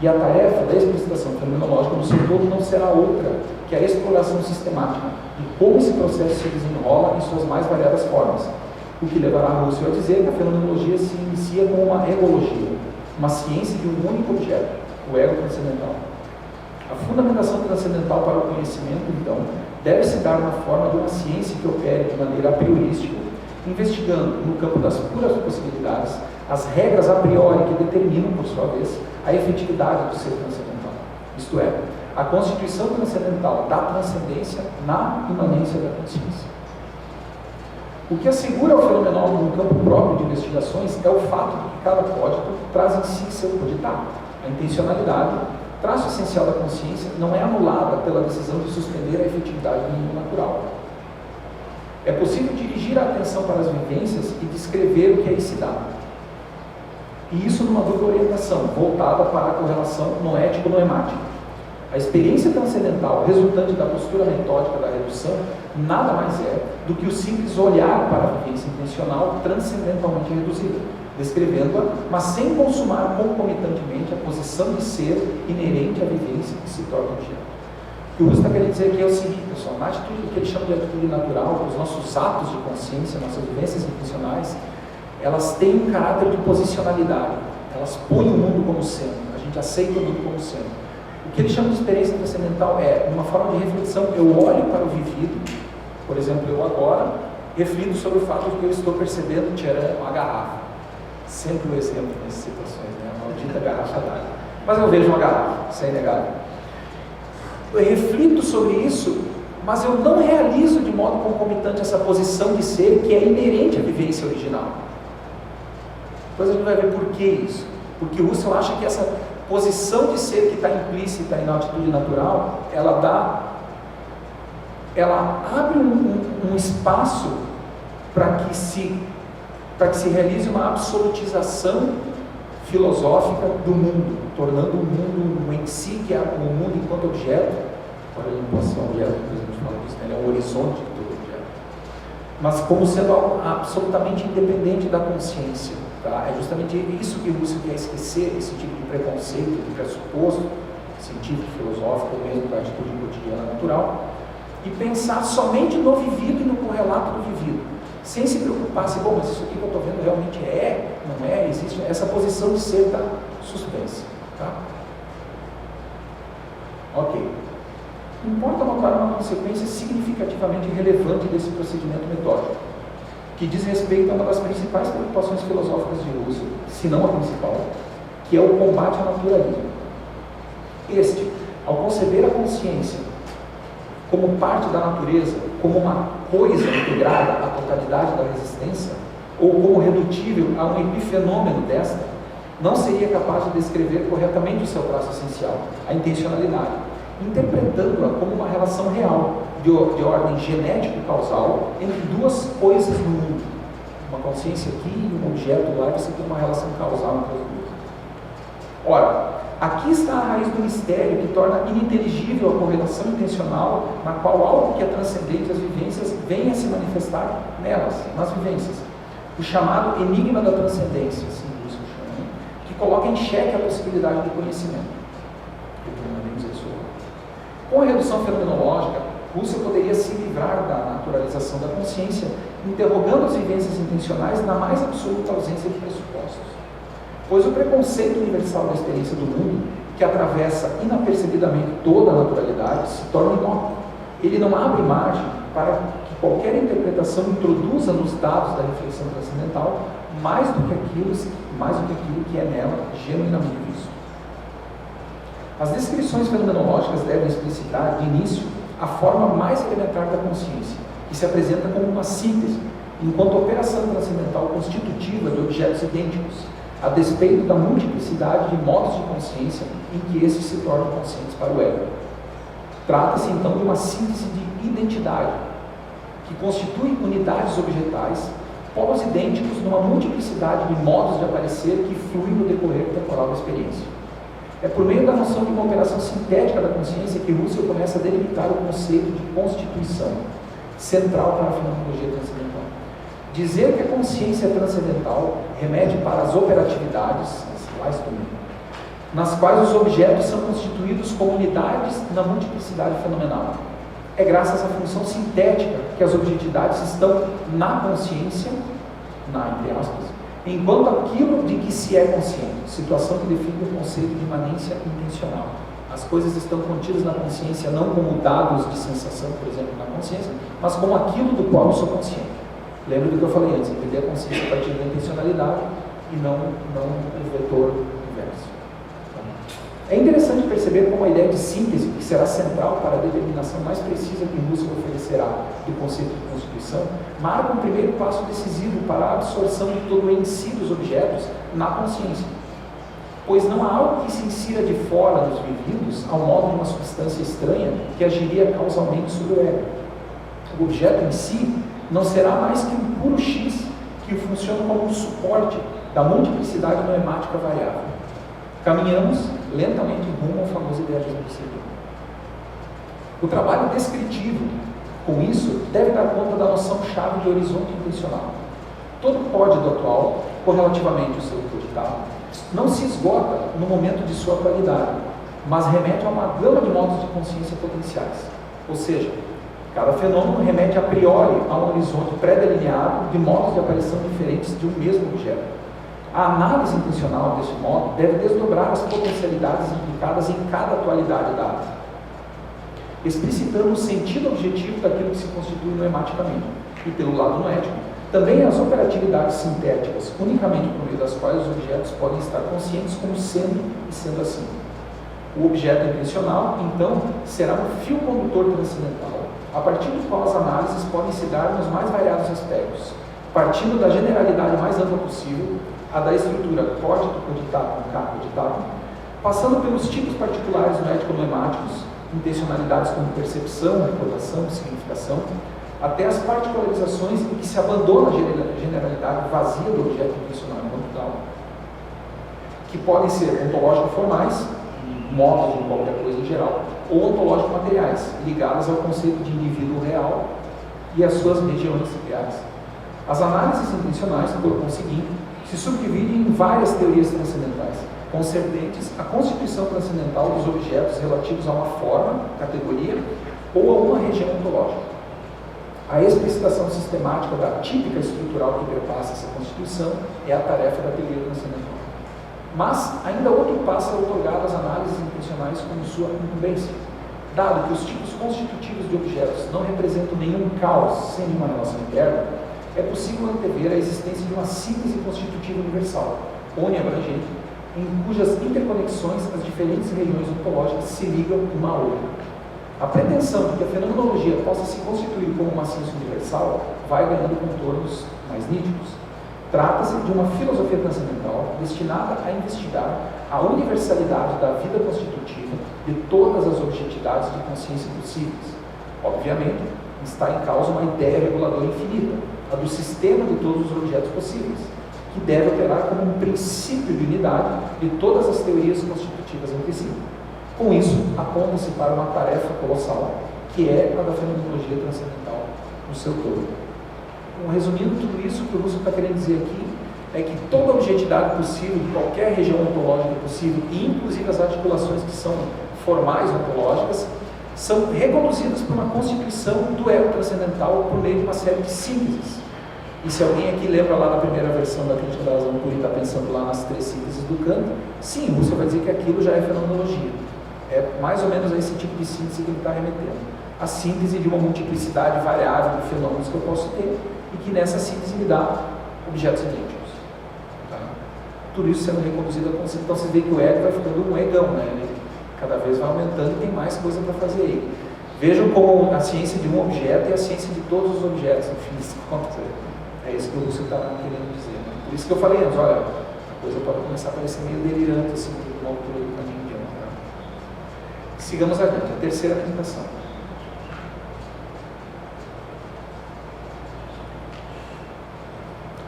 E a tarefa da explicitação fenomenológica no seu todo não será outra que a exploração sistemática de como esse processo se desenrola em suas mais variadas formas, o que levará Russell a dizer que a fenomenologia se inicia como uma egologia, uma ciência de um único objeto, o ego transcendental. A fundamentação transcendental para o conhecimento, então, deve se dar na forma de uma ciência que opere de maneira a priorística, investigando, no campo das puras possibilidades, as regras a priori que determinam, por sua vez, a efetividade do ser transcendental. Isto é, a constituição transcendental da transcendência na imanência da consciência. O que assegura ao fenomenólogo no campo próprio de investigações é o fato de que cada código traz em si seu coditar. A intencionalidade, traço essencial da consciência, não é anulada pela decisão de suspender a efetividade do mundo natural. É possível dirigir a atenção para as vivências e descrever o que aí se dá. E isso numa dupla orientação, voltada para a correlação noético-noemática. A experiência transcendental resultante da postura metódica da redução nada mais é do que o simples olhar para a vivência intencional transcendentalmente reduzida, descrevendo-a, mas sem consumar concomitantemente a posição de ser inerente à vivência que se torna objeto. O que o Russell está querendo dizer aqui é o seguinte, pessoal, na atitude, o que ele chama de atitude natural, os nossos atos de consciência, nossas vivências intencionais, elas têm um caráter de posicionalidade, elas põem o mundo como sendo, a gente aceita o mundo como sendo. O que ele chama de experiência transcendental é uma forma de reflexão. Eu olho para o vivido, por exemplo, eu agora reflito sobre o fato de que eu estou percebendo uma garrafa. Sempre o exemplo nessas situações, né? A maldita garrafa d'água. Mas eu vejo uma garrafa, isso é inegável. Eu reflito sobre isso, mas eu não realizo de modo concomitante essa posição de ser que é inerente à vivência original. Depois a gente vai ver por que isso. Porque o Russell acha que essa posição de ser que está implícita na atitude natural, ela abre um espaço para que se realize uma absolutização filosófica do mundo, tornando o mundo em si, que é o mundo enquanto objeto. Agora ele não pode ser um objeto, depois a gente fala disso, né? Ele é um horizonte de todo objeto, mas como sendo algo absolutamente independente da consciência. Tá? É justamente isso que Russell quer esquecer, esse tipo de preconceito, de pressuposto científico, filosófico, ou mesmo da atitude cotidiana natural, e pensar somente no vivido e no correlato do vivido, sem se preocupar se, bom, mas isso aqui que eu estou vendo realmente não é, existe, essa posição de ser está suspensa. Tá? Ok. Importa notar uma consequência significativamente relevante desse procedimento metódico, que diz respeito a uma das principais preocupações filosóficas de Russell, se não a principal, que é o combate ao naturalismo. Este, ao conceber a consciência como parte da natureza, como uma coisa integrada à totalidade da existência, ou como redutível a um epifenômeno desta, não seria capaz de descrever corretamente o seu traço essencial, a intencionalidade, interpretando-a como uma relação real, de ordem genético-causal, entre duas coisas no mundo. Uma consciência aqui e um objeto lá, você tem uma relação causal entre as duas. Ora, aqui está a raiz do mistério que torna ininteligível a correlação intencional na qual algo que é transcendente às vivências vem a se manifestar nelas, nas vivências. O chamado enigma da transcendência, assim Russell chama, que coloca em xeque a possibilidade do conhecimento. Com a redução fenomenológica, Russell poderia se livrar da naturalização da consciência, interrogando as vivências intencionais na mais absoluta ausência de pressupostos. Pois o preconceito universal da experiência do mundo, que atravessa inapercebidamente toda a naturalidade, se torna inócuo. Ele não abre margem para que qualquer interpretação introduza nos dados da reflexão transcendental mais do que aquilo que é nela genuinamente visto. As descrições fenomenológicas devem explicitar, de início, a forma mais elementar da consciência, que se apresenta como uma síntese, enquanto operação transcendental constitutiva de objetos idênticos, a despeito da multiplicidade de modos de consciência em que esses se tornam conscientes para o ego. Trata-se, então, de uma síntese de identidade, que constitui unidades objetais, polos idênticos numa multiplicidade de modos de aparecer que fluem no decorrer temporal da experiência. É por meio da noção de uma operação sintética da consciência que Russell começa a delimitar o conceito de constituição, central para a fenomenologia transcendental. Dizer que a consciência é transcendental remete para as operatividades, nas quais os objetos são constituídos como unidades na multiplicidade fenomenal. É graças à função sintética que as objetividades estão na consciência, entre aspas, enquanto aquilo de que se é consciente, situação que define o conceito de imanência intencional. As coisas estão contidas na consciência não como dados de sensação, por exemplo, na consciência, mas como aquilo do qual eu sou consciente. Lembra do que eu falei antes, entender a consciência a partir da intencionalidade e não o vetor inverso. É interessante perceber como a ideia de síntese, que será central para a determinação mais precisa que Russell oferecerá do conceito de constituição, marca um primeiro passo decisivo para a absorção de todo o em si dos objetos na consciência. Pois não há algo que se insira de fora dos vividos ao modo de uma substância estranha que agiria causalmente sobre o ego. O objeto em si não será mais que um puro X que funciona como um suporte da multiplicidade noemática variável. Caminhamos lentamente rumo ao famoso idealismo possível. O trabalho descritivo com isso deve dar conta da noção-chave de horizonte intencional. Todo código atual, correlativamente ao seu cogitado, não se esgota no momento de sua atualidade, mas remete a uma gama de modos de consciência potenciais. Ou seja, cada fenômeno remete a priori a um horizonte pré-delineado de modos de aparição diferentes de um mesmo objeto. A análise intencional, deste modo, deve desdobrar as potencialidades implicadas em cada atualidade dada, explicitando o sentido objetivo daquilo que se constitui noematicamente. E, pelo lado noético, também as operatividades sintéticas, unicamente por meio das quais os objetos podem estar conscientes como sendo e sendo assim. O objeto intencional, então, será um fio condutor transcendental, a partir do qual as análises podem se dar nos mais variados aspectos, partindo da generalidade mais ampla possível, a da estrutura código, cogitatum, cogitatum, passando pelos tipos particulares noético-noemáticos, intencionalidades como percepção, recordação, significação, até as particularizações em que se abandona a generalidade vazia do objeto intencional enquanto tal, que podem ser ontológico-formais, modos de qualquer coisa em geral, ou ontológico-materiais, ligadas ao conceito de indivíduo real e às suas regiões reais. As análises intencionais, por conseguinte, se subdividem em várias teorias transcendentais, concernentes à constituição transcendental dos objetos relativos a uma forma, categoria ou a uma região ontológica. A explicitação sistemática da típica estrutural que perpassa essa constituição é a tarefa da teoria transcendental. Mas ainda outro passo é otorgado às análises intencionais como sua incumbência. Dado que os tipos constitutivos de objetos não representam nenhum caos sem nenhuma relação interna, é possível antever a existência de uma síntese constitutiva universal, oniabrangente, em cujas interconexões as diferentes regiões ontológicas se ligam uma à outra. A pretensão de que a fenomenologia possa se constituir como uma ciência universal vai ganhando contornos mais nítidos. Trata-se de uma filosofia transcendental destinada a investigar a universalidade da vida constitutiva de todas as objetividades de consciência possíveis. Obviamente, está em causa uma ideia reguladora infinita, a do sistema de todos os objetos possíveis, que deve operar como um princípio de unidade de todas as teorias constitutivas entre si. Com isso, aponta-se para uma tarefa colossal, que é a da fenomenologia transcendental no seu todo. Então, resumindo tudo isso, o que o Russell está querendo dizer aqui é que toda objetividade possível de qualquer região ontológica possível, e inclusive as articulações que são formais ontológicas, são reconduzidas por uma constituição do ego transcendental por meio de uma série de sínteses. E se alguém aqui lembra lá na primeira versão da Crítica da Razão Pura e está pensando lá nas 3 sínteses do Kant, sim, Russell vai dizer que aquilo já é fenomenologia. É mais ou menos a esse tipo de síntese que ele está remetendo. A síntese de uma multiplicidade variável de fenômenos que eu posso ter e que nessa síntese me dá objetos idênticos. Tá? Tudo isso sendo reconduzido a consciência. Então você vê que o ego vai ficando um egão, né? Ele cada vez vai aumentando e tem mais coisa para fazer aí. Vejam como a ciência de um objeto é a ciência de todos os objetos, no fim das contas. É isso que o Russell está querendo dizer. Né? Por isso que eu falei antes, olha, a coisa pode começar a parecer meio delirante, assim, de uma altura do caminho de uma. Tá? Sigamos adiante, a terceira apresentação.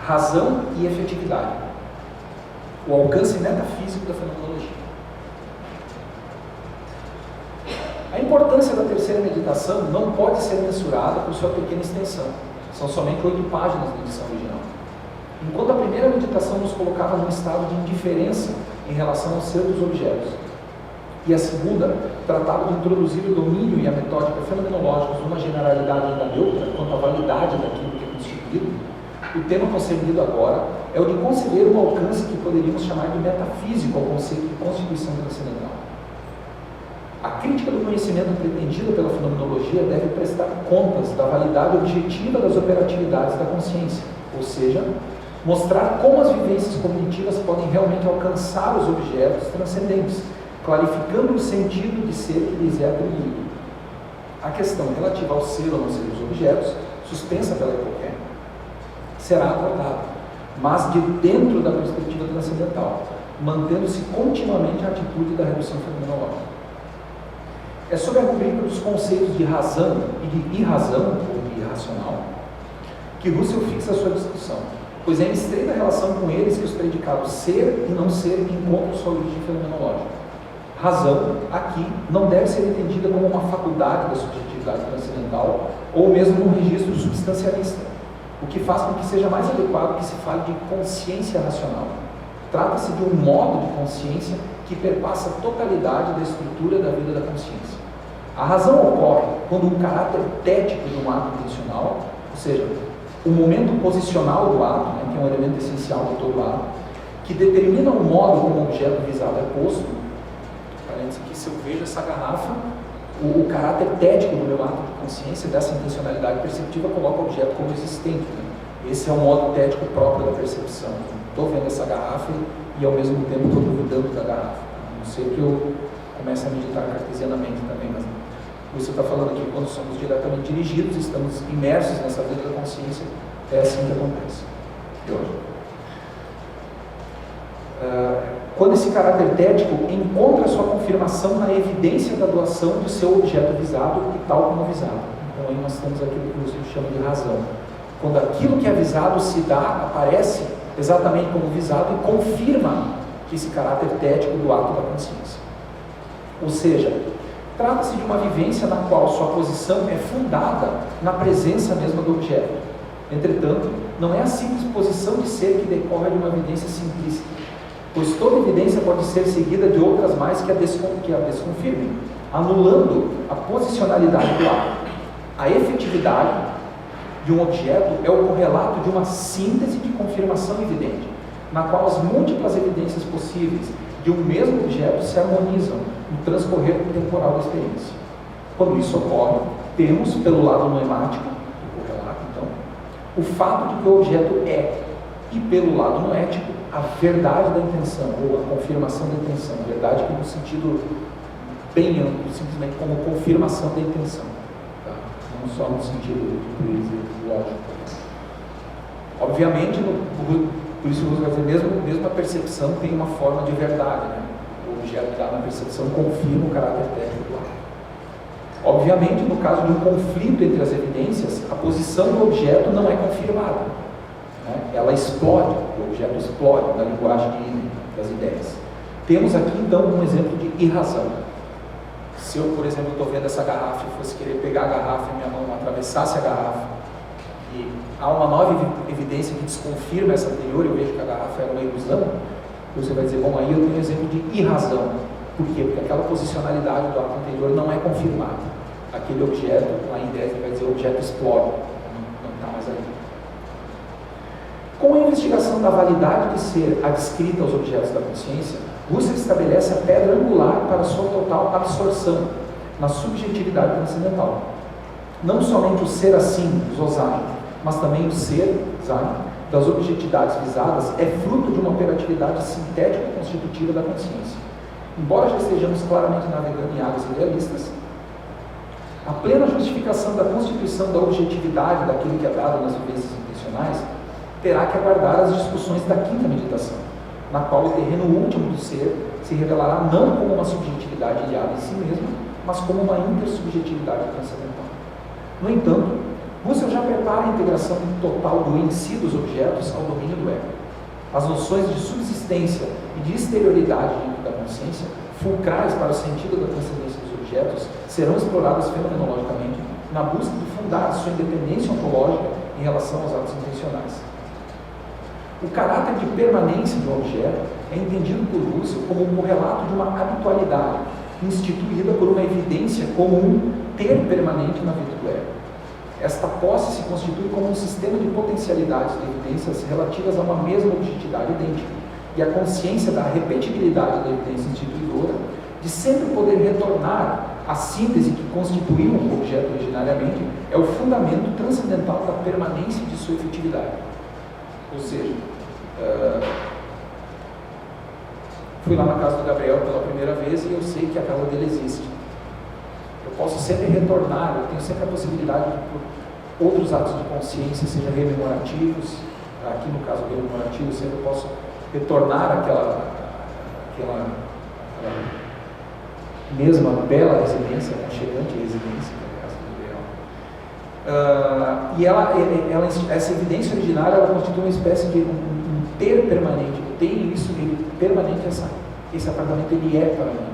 Razão e efetividade. O alcance metafísico da fenomenologia. A importância da terceira meditação não pode ser mensurada por sua pequena extensão. São somente 8 páginas da edição original. Enquanto a primeira meditação nos colocava num estado de indiferença em relação ao ser dos objetos, e a segunda tratava de introduzir o domínio e a metódica fenomenológicos numa generalidade ainda neutra quanto à validade daquilo que é constituído, o tema concernido agora é o de conceder um alcance que poderíamos chamar de metafísico ao conceito de constituição transcendental. A crítica do conhecimento pretendida pela fenomenologia deve prestar contas da validade objetiva das operatividades da consciência, ou seja, mostrar como as vivências cognitivas podem realmente alcançar os objetos transcendentes, clarificando o sentido de ser que lhes é atribuído. A questão relativa ao ser ou não ser dos objetos, suspensa pela epoqué, será abordada, mas de dentro da perspectiva transcendental, mantendo-se continuamente a atitude da redução fenomenológica. É sob a rubrica dos conceitos de razão e de irrazão, ou de irracional, que Russell fixa a sua discussão, pois é em estreita relação com eles que os predicados ser e não ser encontram sua origem fenomenológica. Razão, aqui, não deve ser entendida como uma faculdade da subjetividade transcendental ou mesmo um registro substancialista, o que faz com que seja mais adequado que se fale de consciência racional. Trata-se de um modo de consciência que perpassa a totalidade da estrutura da vida da consciência. A razão ocorre quando um caráter tético de um ato intencional, ou seja, o momento posicional do ato, né, que é um elemento essencial de todo ato, que determina o modo como o objeto visado é posto. Parece que se eu vejo essa garrafa, o caráter tético do meu ato de consciência, dessa intencionalidade perceptiva, coloca o objeto como existente. Né? Esse é o modo tético próprio da percepção. Estou vendo essa garrafa e ao mesmo tempo estou duvidando da garrafa. A não ser que eu comece a meditar cartesianamente também, mas você está falando aqui, quando somos diretamente dirigidos, estamos imersos nessa vida da consciência, é assim que acontece. Quando esse caráter tético encontra sua confirmação na evidência da doação do seu objeto visado e tal como visado. Então aí nós temos aquilo que você chama de razão. Quando aquilo que é visado se dá, aparece exatamente como visado e confirma esse caráter tético do ato da consciência. Ou seja, trata-se de uma vivência na qual sua posição é fundada na presença mesma do objeto. Entretanto, não é a simples posição de ser que decorre de uma evidência simplista, pois toda evidência pode ser seguida de outras mais que a desconfirmem, anulando a posicionalidade do ato. A efetividade de um objeto é o correlato de uma síntese de confirmação evidente, na qual as múltiplas evidências possíveis de um mesmo objeto se harmonizam no transcorrer temporal da experiência. Quando isso ocorre, temos, pelo lado noemático, o correlato, então, o fato de que o objeto é, e pelo lado noético, a verdade da intenção, ou a confirmação da intenção. Verdade que no sentido bem amplo, simplesmente como confirmação da intenção. Tá? Não só no sentido lógico. Obviamente, por isso que vai dizer, mesmo a percepção tem uma forma de verdade, né? O objeto dado na percepção confirma o caráter técnico do ato. Obviamente, no caso de um conflito entre as evidências, a posição do objeto não é confirmada, né? Ela explode, o objeto explode na linguagem das ideias. Temos aqui, então, um exemplo de irrazão. Se eu, por exemplo, estou vendo essa garrafa e fosse querer pegar a garrafa em minha mão, atravessasse a garrafa, e há uma nova evidência que desconfirma essa anterior, eu vejo que a garrafa era uma ilusão, você vai dizer, bom, aí eu tenho um exemplo de irrazão. Por quê? Porque aquela posicionalidade do ato anterior não é confirmada. Aquele objeto, lá em 10, vai dizer, o objeto explode, não está mais ali. Com a investigação da validade de ser adscrita aos objetos da consciência, Husserl estabelece a pedra angular para sua total absorção na subjetividade transcendental. Não somente o ser assim, Zosein, mas também o ser, Sein, das objetividades visadas é fruto de uma operatividade sintética constitutiva da consciência. Embora já estejamos claramente navegando em águas idealistas, a plena justificação da constituição da objetividade daquilo que é dado nas vivências intencionais terá que aguardar as discussões da quinta meditação, na qual o terreno último do ser se revelará não como uma subjetividade ilhada em si mesma, mas como uma intersubjetividade transcendental. No entanto, Husserl já prepara a integração total do em si dos objetos ao domínio do ego. As noções de subsistência e de exterioridade dentro da consciência, fulcrais para o sentido da transcendência dos objetos, serão exploradas fenomenologicamente na busca de fundar sua independência ontológica em relação aos atos intencionais. O caráter de permanência de um objeto é entendido por Husserl como um correlato de uma habitualidade, instituída por uma evidência comum ter permanente na vida do ego. Esta posse se constitui como um sistema de potencialidades de evidências relativas a uma mesma objetividade idêntica, e a consciência da repetibilidade da evidência instituidora, de sempre poder retornar à síntese que constituiu um objeto originariamente, é o fundamento transcendental da permanência de sua efetividade. Ou seja, fui lá na casa do Gabriel pela primeira vez e eu sei que a casa dele existe. Eu posso sempre retornar, eu tenho sempre a possibilidade de, por outros atos de consciência, seja rememorativos, aqui no caso rememorativo, sempre eu posso retornar àquela mesma bela residência, aconchegante residência, que é a casa do Gabriel. Essa evidência originária, ela constitui uma espécie de um ter permanente. Eu tenho isso, ele permanente, esse apartamento ele é para mim.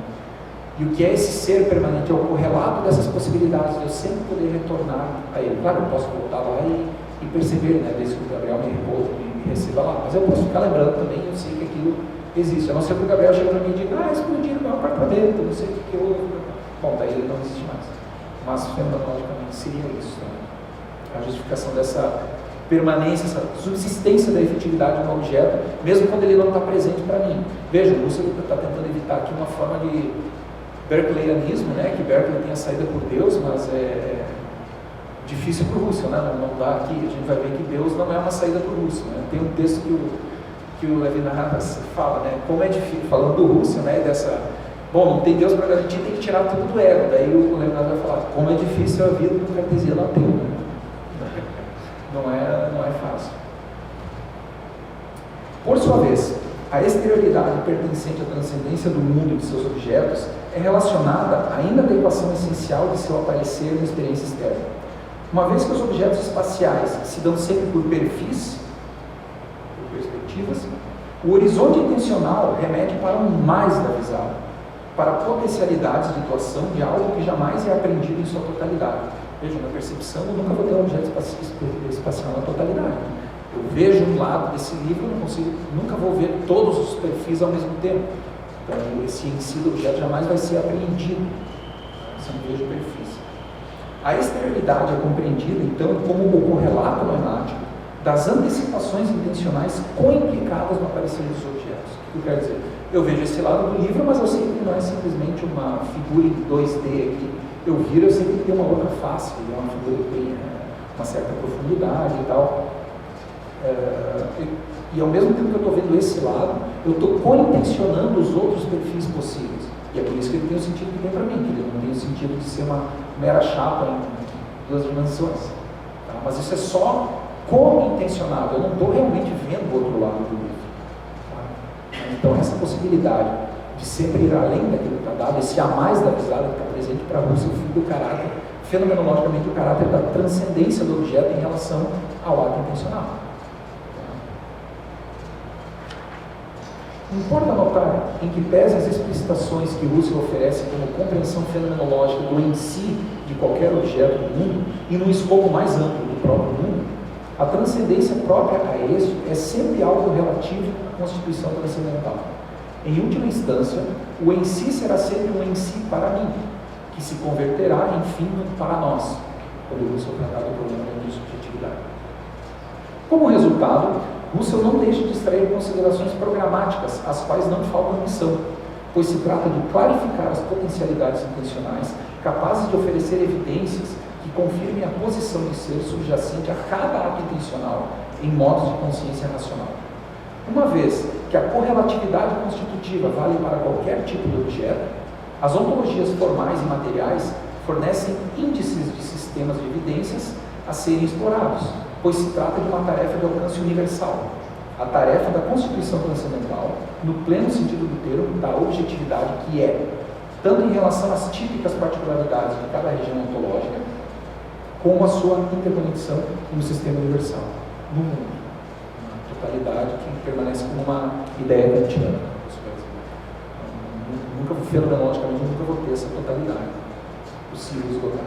E o que é esse ser permanente? É o correlato dessas possibilidades de eu sempre poder retornar a ele. Claro, eu posso voltar lá e perceber, né, desde que o Gabriel me receba lá, mas eu posso ficar lembrando também, eu sei que aquilo existe, a não ser que o Gabriel chegue para mim e diga, explodiram meu apartamento, não sei o que houve. Bom, daí ele não existe mais. Mas fenomenologicamente seria isso também. A justificação dessa permanência, essa subsistência da efetividade de um objeto, mesmo quando ele não está presente para mim. Veja, o Husserl está tentando evitar aqui uma forma de berkeleyanismo, né, que Berkeley tem a saída por Deus, mas é difícil para o Husserl, né, não dá aqui, a gente vai ver que Deus não é uma saída para o Husserl, né. Tem um texto que o Levinas fala, né, como é difícil, falando do Husserl, né, dessa, bom, não tem Deus para a gente, tem que tirar tudo do ego, daí o Levinas vai falar, como é difícil a vida do cartesiano ateu, né. Não é fácil. Por sua vez, a exterioridade pertencente à transcendência do mundo e de seus objetos é relacionada ainda à equação essencial de seu aparecer na experiência externa. Uma vez que os objetos espaciais se dão sempre por perfis, por perspectivas, o horizonte intencional remete para um mais da visão, para potencialidades de atuação de algo que jamais é aprendido em sua totalidade. Veja, na percepção eu nunca vou ter um objeto espacial na totalidade. Eu vejo um lado desse livro, eu não consigo, nunca vou ver todos os perfis ao mesmo tempo. Então, esse em si do objeto jamais vai ser apreendido. Se não vejo perfis. A exterioridade é compreendida, então, como o correlato noemático das antecipações intencionais co-implicadas no aparecer dos objetos. O que eu quero dizer? Eu vejo esse lado do livro, mas eu sei que não é simplesmente uma figura em 2D aqui. Eu viro, eu sei que tem uma outra face, é uma figura que tem uma certa profundidade e tal. E ao mesmo tempo que eu estou vendo esse lado, eu estou co-intencionando os outros perfis possíveis. E é por isso que ele tem o sentido que tem para mim, que ele não tem o sentido de ser uma mera chapa em duas dimensões. Tá? Mas isso é só co-intencionamento. intencionado, eu não estou realmente vendo o outro lado do livro. Tá? Então, essa possibilidade de sempre ir além daquilo que está dado, esse a mais da visada que está presente para Husserl, o fim do caráter, fenomenologicamente o caráter da transcendência do objeto em relação ao ato intencional. Importa notar, em que pese as explicitações que Husserl oferece como compreensão fenomenológica do em si de qualquer objeto do mundo, e no escopo mais amplo do próprio mundo, a transcendência própria a este é sempre algo relativo à constituição transcendental. Em última instância, o em si será sempre um em si para mim, que se converterá, enfim, no para nós, quando Husserl tratar do problema da subjetividade. Como resultado, Husserl não deixa de extrair considerações programáticas, às quais não falta ambição, pois se trata de clarificar as potencialidades intencionais, capazes de oferecer evidências que confirmem a posição de ser subjacente a cada ato intencional em modos de consciência racional. Uma vez que a correlatividade constitutiva vale para qualquer tipo de objeto, as ontologias formais e materiais fornecem índices de sistemas de evidências a serem explorados, pois se trata de uma tarefa de alcance universal, a tarefa da constituição transcendental, no pleno sentido do termo, da objetividade que é, tanto em relação às típicas particularidades de cada região ontológica, como a sua interconexão no sistema universal, no mundo, uma totalidade que permanece como uma ideia kantiana. Fenomenologicamente, nunca vou ter essa totalidade possível esgotar.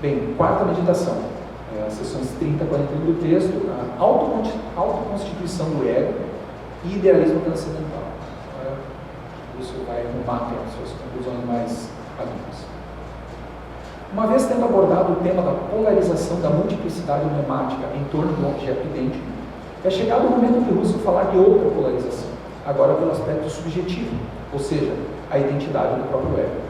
Bem, quarta meditação. As sessões 30 a 41 do texto, a autoconstituição do ego e idealismo transcendental. Isso vai arrumar as suas conclusões mais adultas. Uma vez tendo abordado o tema da polarização da multiplicidade noemática em torno do objeto idêntico, é chegado o momento de Husserl falar de outra polarização, agora pelo aspecto subjetivo, ou seja, a identidade do próprio ego.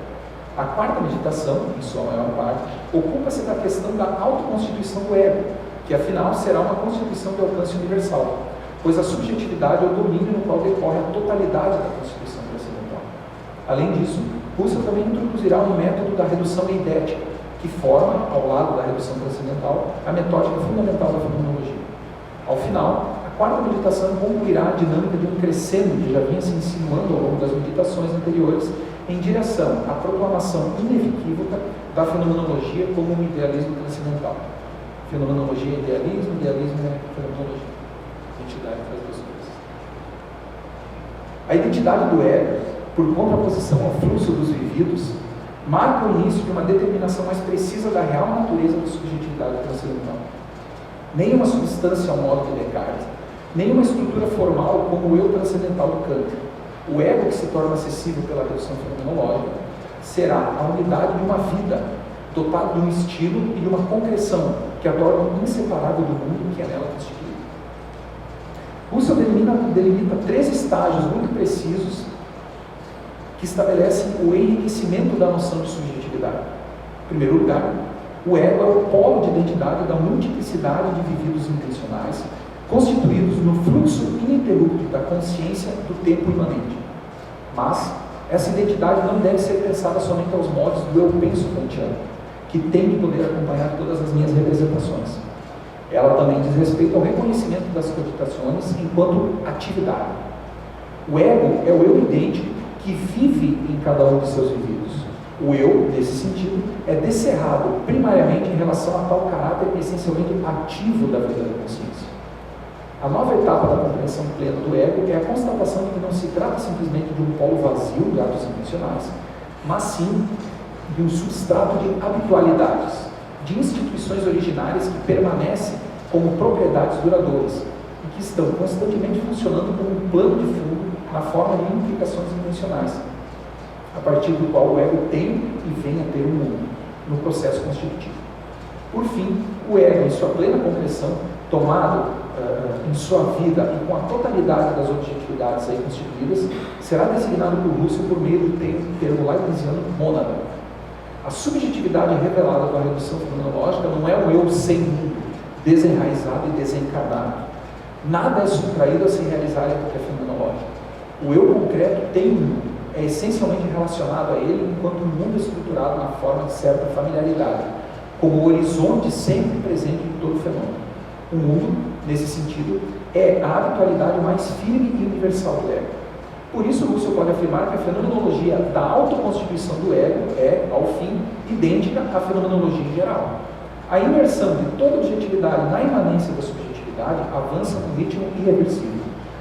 A quarta meditação, em sua maior parte, ocupa-se da questão da autoconstituição do ego, que afinal será uma constituição de alcance universal, pois a subjetividade é o domínio no qual decorre a totalidade da constituição transcendental. Além disso, Husserl também introduzirá um método da redução eidética, que forma, ao lado da redução transcendental, a metódica fundamental da fenomenologia. Ao final, a quarta meditação concluirá a dinâmica de um crescendo que já vinha se insinuando ao longo das meditações anteriores em direção à proclamação inequívoca da fenomenologia como um idealismo transcendental. Fenomenologia é idealismo, idealismo é fenomenologia. Identidade das duas coisas. A identidade do ego, por contraposição ao fluxo dos vividos, marca o início de uma determinação mais precisa da real natureza da subjetividade transcendental. Nem uma substância ao modo de Descartes, nem uma estrutura formal como o eu transcendental do Kant. O ego que se torna acessível pela redução fenomenológica será a unidade de uma vida, dotada de um estilo e de uma concreção que a tornam inseparável do mundo que é nela constituído. Husserl delimita três estágios muito precisos que estabelecem o enriquecimento da noção de subjetividade. Em primeiro lugar, o ego é o polo de identidade da multiplicidade de vividos intencionais, constituídos no fluxo ininterrupto da consciência do tempo imanente. Mas essa identidade não deve ser pensada somente aos modos do eu penso kantiano, que tem que poder acompanhar todas as minhas representações. Ela também diz respeito ao reconhecimento das cogitações enquanto atividade. O ego é o eu idêntico que vive em cada um de seus vividos. O eu, nesse sentido, é descerrado primariamente em relação a tal caráter essencialmente ativo da vida da consciência. A nova etapa da compreensão plena do ego é a constatação de que não se trata simplesmente de um polo vazio de atos intencionais, mas sim de um substrato de habitualidades, de instituições originárias que permanecem como propriedades duradouras e que estão constantemente funcionando como um plano de fundo na forma de implicações intencionais, a partir do qual o ego tem e vem a ter o mundo, no processo constitutivo. Por fim, o ego, em sua plena concreção, tomado em sua vida e com a totalidade das objetividades aí constituídas, será designado por Husserl por meio do termo leibniziano mônada. A subjetividade revelada pela redução fenomenológica não é um eu sem mundo, desenraizado e desencarnado. Nada é subtraído a se realizar a época fenomenológica. O eu concreto tem um mundo, é essencialmente relacionado a ele enquanto um mundo estruturado na forma de certa familiaridade, como o horizonte sempre presente em todo fenômeno. O mundo, nesse sentido, é a habitualidade mais firme e universal do ego. Por isso, Russell pode afirmar que a fenomenologia da autoconstituição do ego é, ao fim, idêntica à fenomenologia em geral. A imersão de toda objetividade na imanência da subjetividade avança com ritmo irreversível.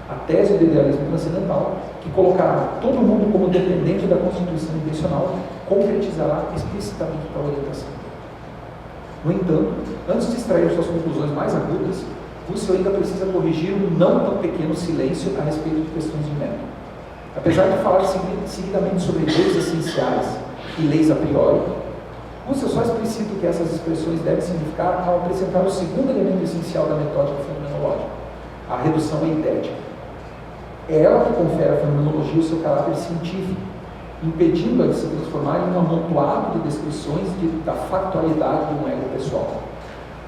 A tese do idealismo transcendental, que colocará todo mundo como dependente da constituição intencional, concretizará explicitamente a orientação. No entanto, antes de extrair suas conclusões mais agudas, Russell ainda precisa corrigir um não tão pequeno silêncio a respeito de questões de método. Apesar de falar seguidamente sobre leis essenciais e leis a priori, Russell só explicita o que essas expressões devem significar ao apresentar o segundo elemento essencial da metódica fenomenológica, a redução eidética. É ela que confere à fenomenologia o seu caráter científico, impedindo-a de se transformar em um amontoado de descrições da factualidade de um ego pessoal.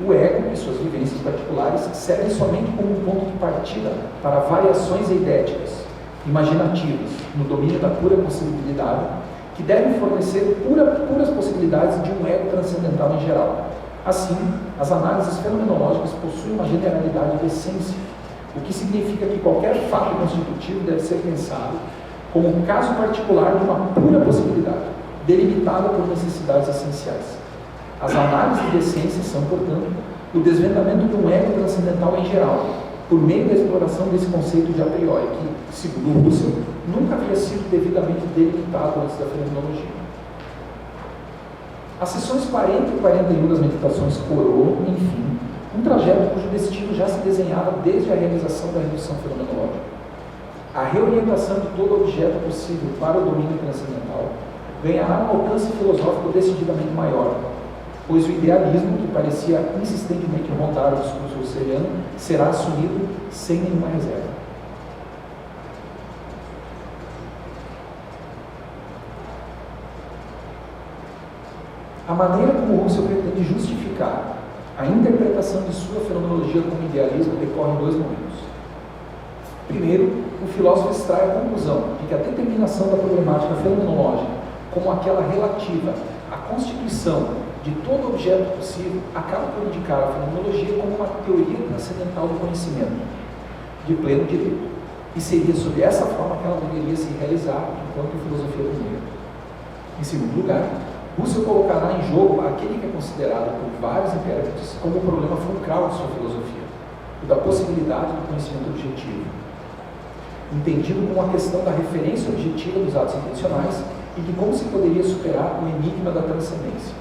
O ego e suas vivências particulares servem somente como um ponto de partida para variações eidéticas, imaginativas, no domínio da pura possibilidade, que devem fornecer puras possibilidades de um ego transcendental em geral. Assim, as análises fenomenológicas possuem uma generalidade de essência, o que significa que qualquer fato constitutivo deve ser pensado como um caso particular de uma pura possibilidade, delimitada por necessidades essenciais. As análises de essência são, portanto, o desvendamento de um ego transcendental em geral, por meio da exploração desse conceito de a priori, que, segundo Russell, nunca havia sido devidamente delimitado antes da fenomenologia. As sessões 40 e 41 das meditações coroam, enfim, um trajeto cujo destino já se desenhava desde a realização da redução fenomenológica. A reorientação de todo objeto possível para o domínio transcendental ganhará um alcance filosófico decididamente maior, pois o idealismo, que parecia insistentemente rondar o discurso russeliano, será assumido sem nenhuma reserva. A maneira como Russell pretende justificar a interpretação de sua fenomenologia como idealismo decorre em dois momentos. Primeiro, o filósofo extrai a conclusão de que a determinação da problemática fenomenológica como aquela relativa à constituição de todo objeto possível acaba por indicar a fenomenologia como uma teoria transcendental do conhecimento, de pleno direito, e seria sob essa forma que ela deveria se realizar enquanto filosofia do meio. Em segundo lugar, Russell colocará em jogo aquele que é considerado por vários intérpretes como o problema fulcral de sua filosofia, o da possibilidade do conhecimento objetivo, entendido como a questão da referência objetiva dos atos intencionais e de como se poderia superar o enigma da transcendência.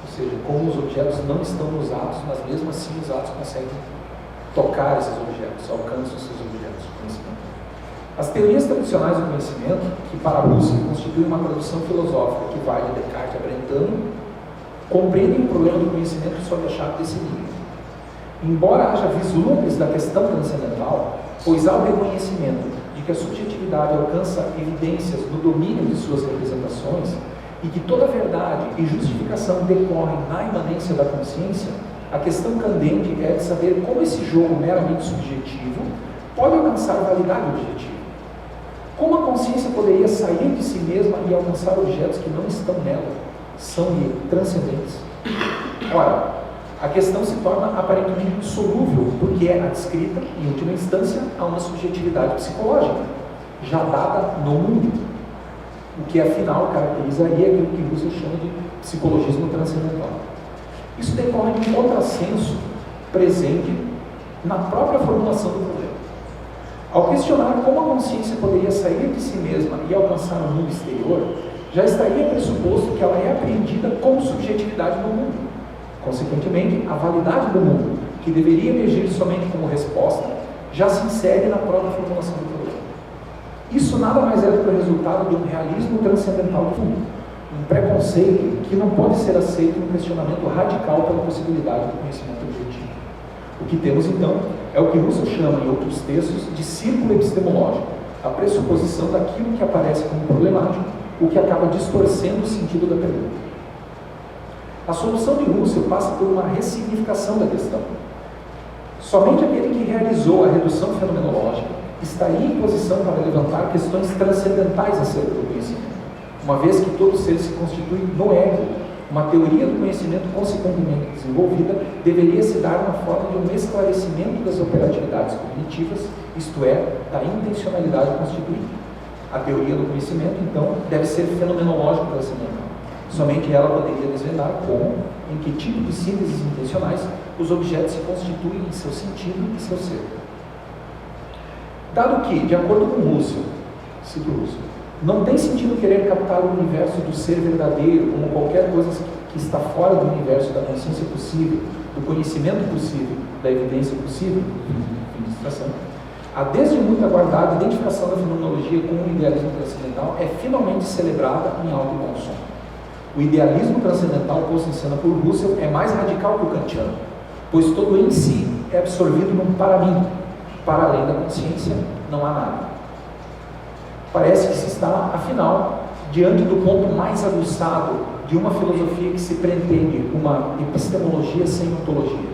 Ou seja, como os objetos não estão nos atos, mas mesmo assim os atos conseguem tocar esses objetos, alcançam esses objetos de conhecimento. As teorias tradicionais do conhecimento, que para Russell constituem uma tradução filosófica que vai de Descartes a Brentano, compreendem o problema do conhecimento sob a chave desse enigma. Embora haja vislumbres da questão transcendental, pois há o reconhecimento de que a subjetividade alcança evidências no domínio de suas representações e que toda verdade e justificação decorrem na imanência da consciência, a questão candente é de saber como esse jogo meramente subjetivo pode alcançar validade objetiva. Como a consciência poderia sair de si mesma e alcançar objetos que não estão nela, são-lhe transcendentes? Ora, a questão se torna aparentemente insolúvel, porque é adscrita, em última instância, a uma subjetividade psicológica, já dada no mundo, o que afinal caracterizaria aquilo que Russell chama de psicologismo transcendental. Isso decorre de um contrassenso presente na própria formulação do problema. Ao questionar como a consciência poderia sair de si mesma e alcançar o mundo exterior, já estaria pressuposto que ela é apreendida como subjetividade no mundo. Consequentemente, a validade do mundo, que deveria emergir somente como resposta, já se insere na própria formulação do problema. Isso nada mais é do que o resultado de um realismo transcendental fundo, um preconceito que não pode ser aceito em um questionamento radical pela possibilidade do conhecimento objetivo. O que temos então é o que Russell chama em outros textos de círculo epistemológico, a pressuposição daquilo que aparece como problemático, o que acaba distorcendo o sentido da pergunta. A solução de Russell passa por uma ressignificação da questão. Somente aquele que realizou a redução fenomenológica estaria em posição para levantar questões transcendentais acerca do conhecimento, uma vez que todo ser se constitui no ego, Uma teoria do conhecimento consequentemente desenvolvida deveria se dar na forma de um esclarecimento das operatividades cognitivas, isto é, da intencionalidade constituinte. A teoria do conhecimento, então, deve ser fenomenológica transcendental. Somente ela poderia desvendar como, em que tipo de sínteses intencionais, os objetos se constituem em seu sentido e seu ser. Dado que, de acordo com Russell, cito Russell, não tem sentido querer captar o universo do ser verdadeiro como qualquer coisa que está fora do universo da consciência possível, do conhecimento possível, da evidência possível, a desde muito aguardada identificação da fenomenologia com o idealismo transcendental é finalmente celebrada em alto e bom som. O idealismo transcendental posto em cena por Russell é mais radical que o kantiano, pois todo em si é absorvido num para mim. Para além da consciência, não há nada. Parece que se está, afinal, diante do ponto mais aguçado de uma filosofia que se pretende uma epistemologia sem ontologia.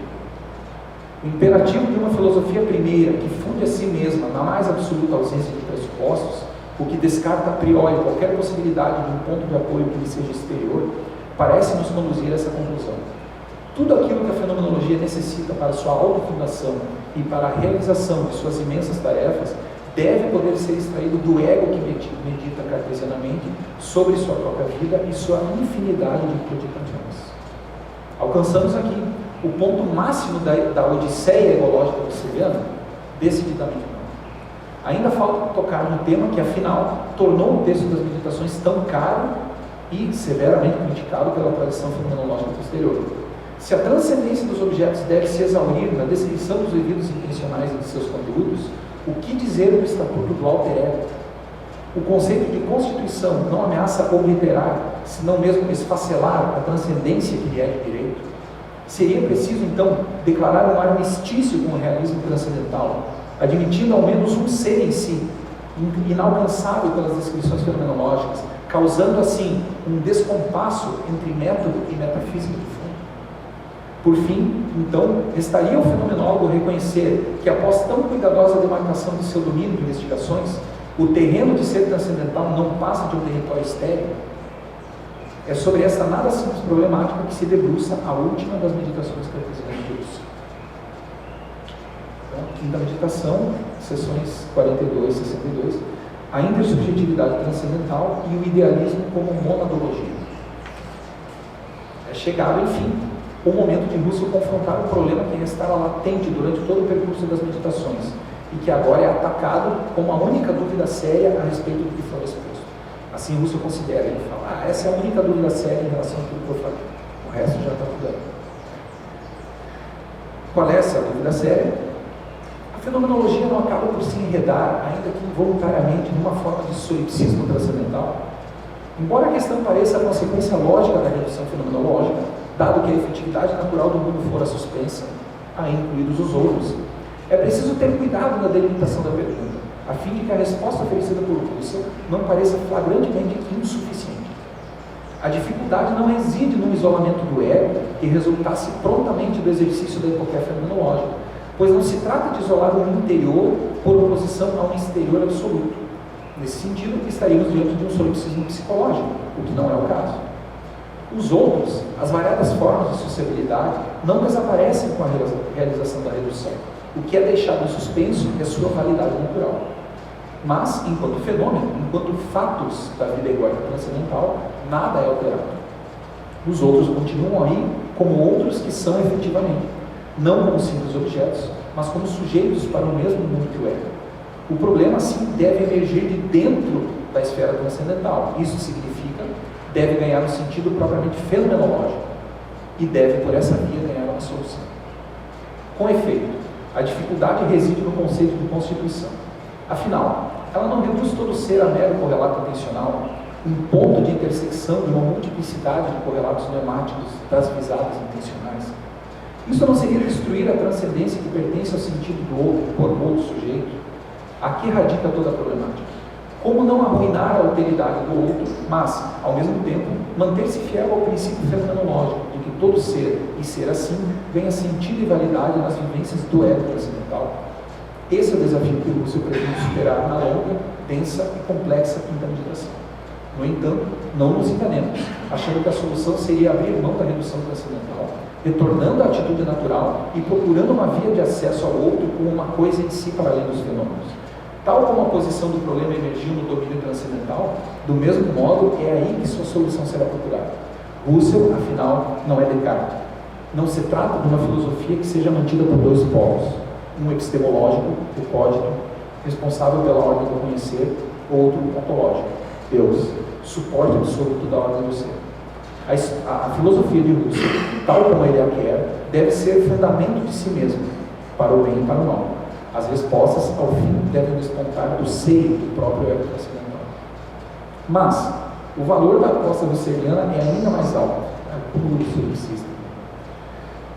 O imperativo de uma filosofia primeira, que funde a si mesma na mais absoluta ausência de pressupostos, o que descarta a priori qualquer possibilidade de um ponto de apoio que lhe seja exterior, parece nos conduzir a essa conclusão. Tudo aquilo que a fenomenologia necessita para sua autofundação e para a realização de suas imensas tarefas deve poder ser extraído do ego que medita cartesianamente sobre sua própria vida e sua infinidade de predicações. Alcançamos aqui o ponto máximo da odisseia egológica husserliana? Decididamente não. Ainda falta tocar no tema que, afinal, tornou o texto das meditações tão caro e severamente criticado pela tradição fenomenológica posterior. Se a transcendência dos objetos deve se exaurir na descrição dos eventos intencionais e de seus conteúdos, o que dizer do estatuto do alter ego? O conceito de constituição não ameaça obliterar, senão mesmo esfacelar a transcendência que lhe é de direito? Seria preciso, então, declarar um armistício com o realismo transcendental, admitindo ao menos um ser em si, inalcançável pelas descrições fenomenológicas, causando assim um descompasso entre método e metafísica de fundo. Por fim, então, restaria ao fenomenólogo reconhecer que, após tão cuidadosa demarcação de seu domínio de investigações, o terreno de ser transcendental não passa de um território estéril. É sobre essa nada simples problemática que se debruça a última das meditações cartesianas de Russell. Então, quinta meditação, sessões 42 e 62, a intersubjetividade transcendental e o idealismo como monadologia. É chegado, enfim, o momento de Russell confrontar um problema que restara latente durante todo o percurso das meditações e que agora é atacado como a única dúvida séria a respeito do que foi exposto. Assim Russell considera, ele fala, essa é a única dúvida séria em relação a tudo que eu falei, o resto já está tudo aí. Qual é essa dúvida séria? A fenomenologia não acaba por se enredar, ainda que involuntariamente, numa forma de solipsismo transcendental. Embora a questão pareça a consequência lógica da redução fenomenológica, dado que a efetividade natural do mundo fora suspensa, aí incluídos os outros, é preciso ter cuidado na delimitação da pergunta, a fim de que a resposta oferecida por Russell não pareça flagrantemente insuficiente. A dificuldade não reside no isolamento do ego que resultasse prontamente do exercício da hipoqué fenomenológica, pois não se trata de isolar um interior por oposição a um exterior absoluto. Nesse sentido, estaríamos diante de um solipsismo psicológico, o que não é o caso. Os outros, as variadas formas de sociabilidade, não desaparecem com a realização da redução. O que é deixado em suspenso é sua validade natural. Mas, enquanto fenômeno, enquanto fatos da vida egóica transcendental, nada é alterado. Os outros continuam aí como outros que são efetivamente, não como simples objetos, mas como sujeitos para o mesmo mundo que o ego. O problema, sim, deve emergir de dentro da esfera transcendental. Isso significa, deve ganhar um sentido propriamente fenomenológico e deve, por essa via, ganhar uma solução. Com efeito, a dificuldade reside no conceito de constituição. Afinal, ela não reduz todo ser a mero correlato intencional, um ponto de intersecção de uma multiplicidade de correlatos pneumáticos das visadas intencionais. Isso não seria destruir a transcendência que pertence ao sentido do outro por outro sujeito? Aqui radica toda a problemática. Como não arruinar a alteridade do outro, mas, ao mesmo tempo, manter-se fiel ao princípio fenomenológico de que todo ser, e ser assim, ganha sentido e validade nas vivências do ego transcendental? Esse é o desafio que Russell pretende superar na longa, densa e complexa quinta meditação. No entanto, não nos enganemos, achando que a solução seria abrir mão da redução transcendental, retornando à atitude natural e procurando uma via de acesso ao outro como uma coisa em si para além dos fenômenos. Tal como a posição do problema emergiu no domínio transcendental, do mesmo modo é aí que sua solução será procurada. Russell, afinal, não é Descartes. Não se trata de uma filosofia que seja mantida por dois polos, um epistemológico, o código, responsável pela ordem do conhecer, outro ontológico, Deus, suporte absoluto da ordem do ser. A filosofia de Russell, tal como ele a quer, deve ser fundamento de si mesmo, para o bem e para o mal. As respostas, ao fim, devem despontar do seio do próprio ego transcendental. Mas, o valor da aposta russeliana é ainda mais alto, é o cúmulo do solipsista.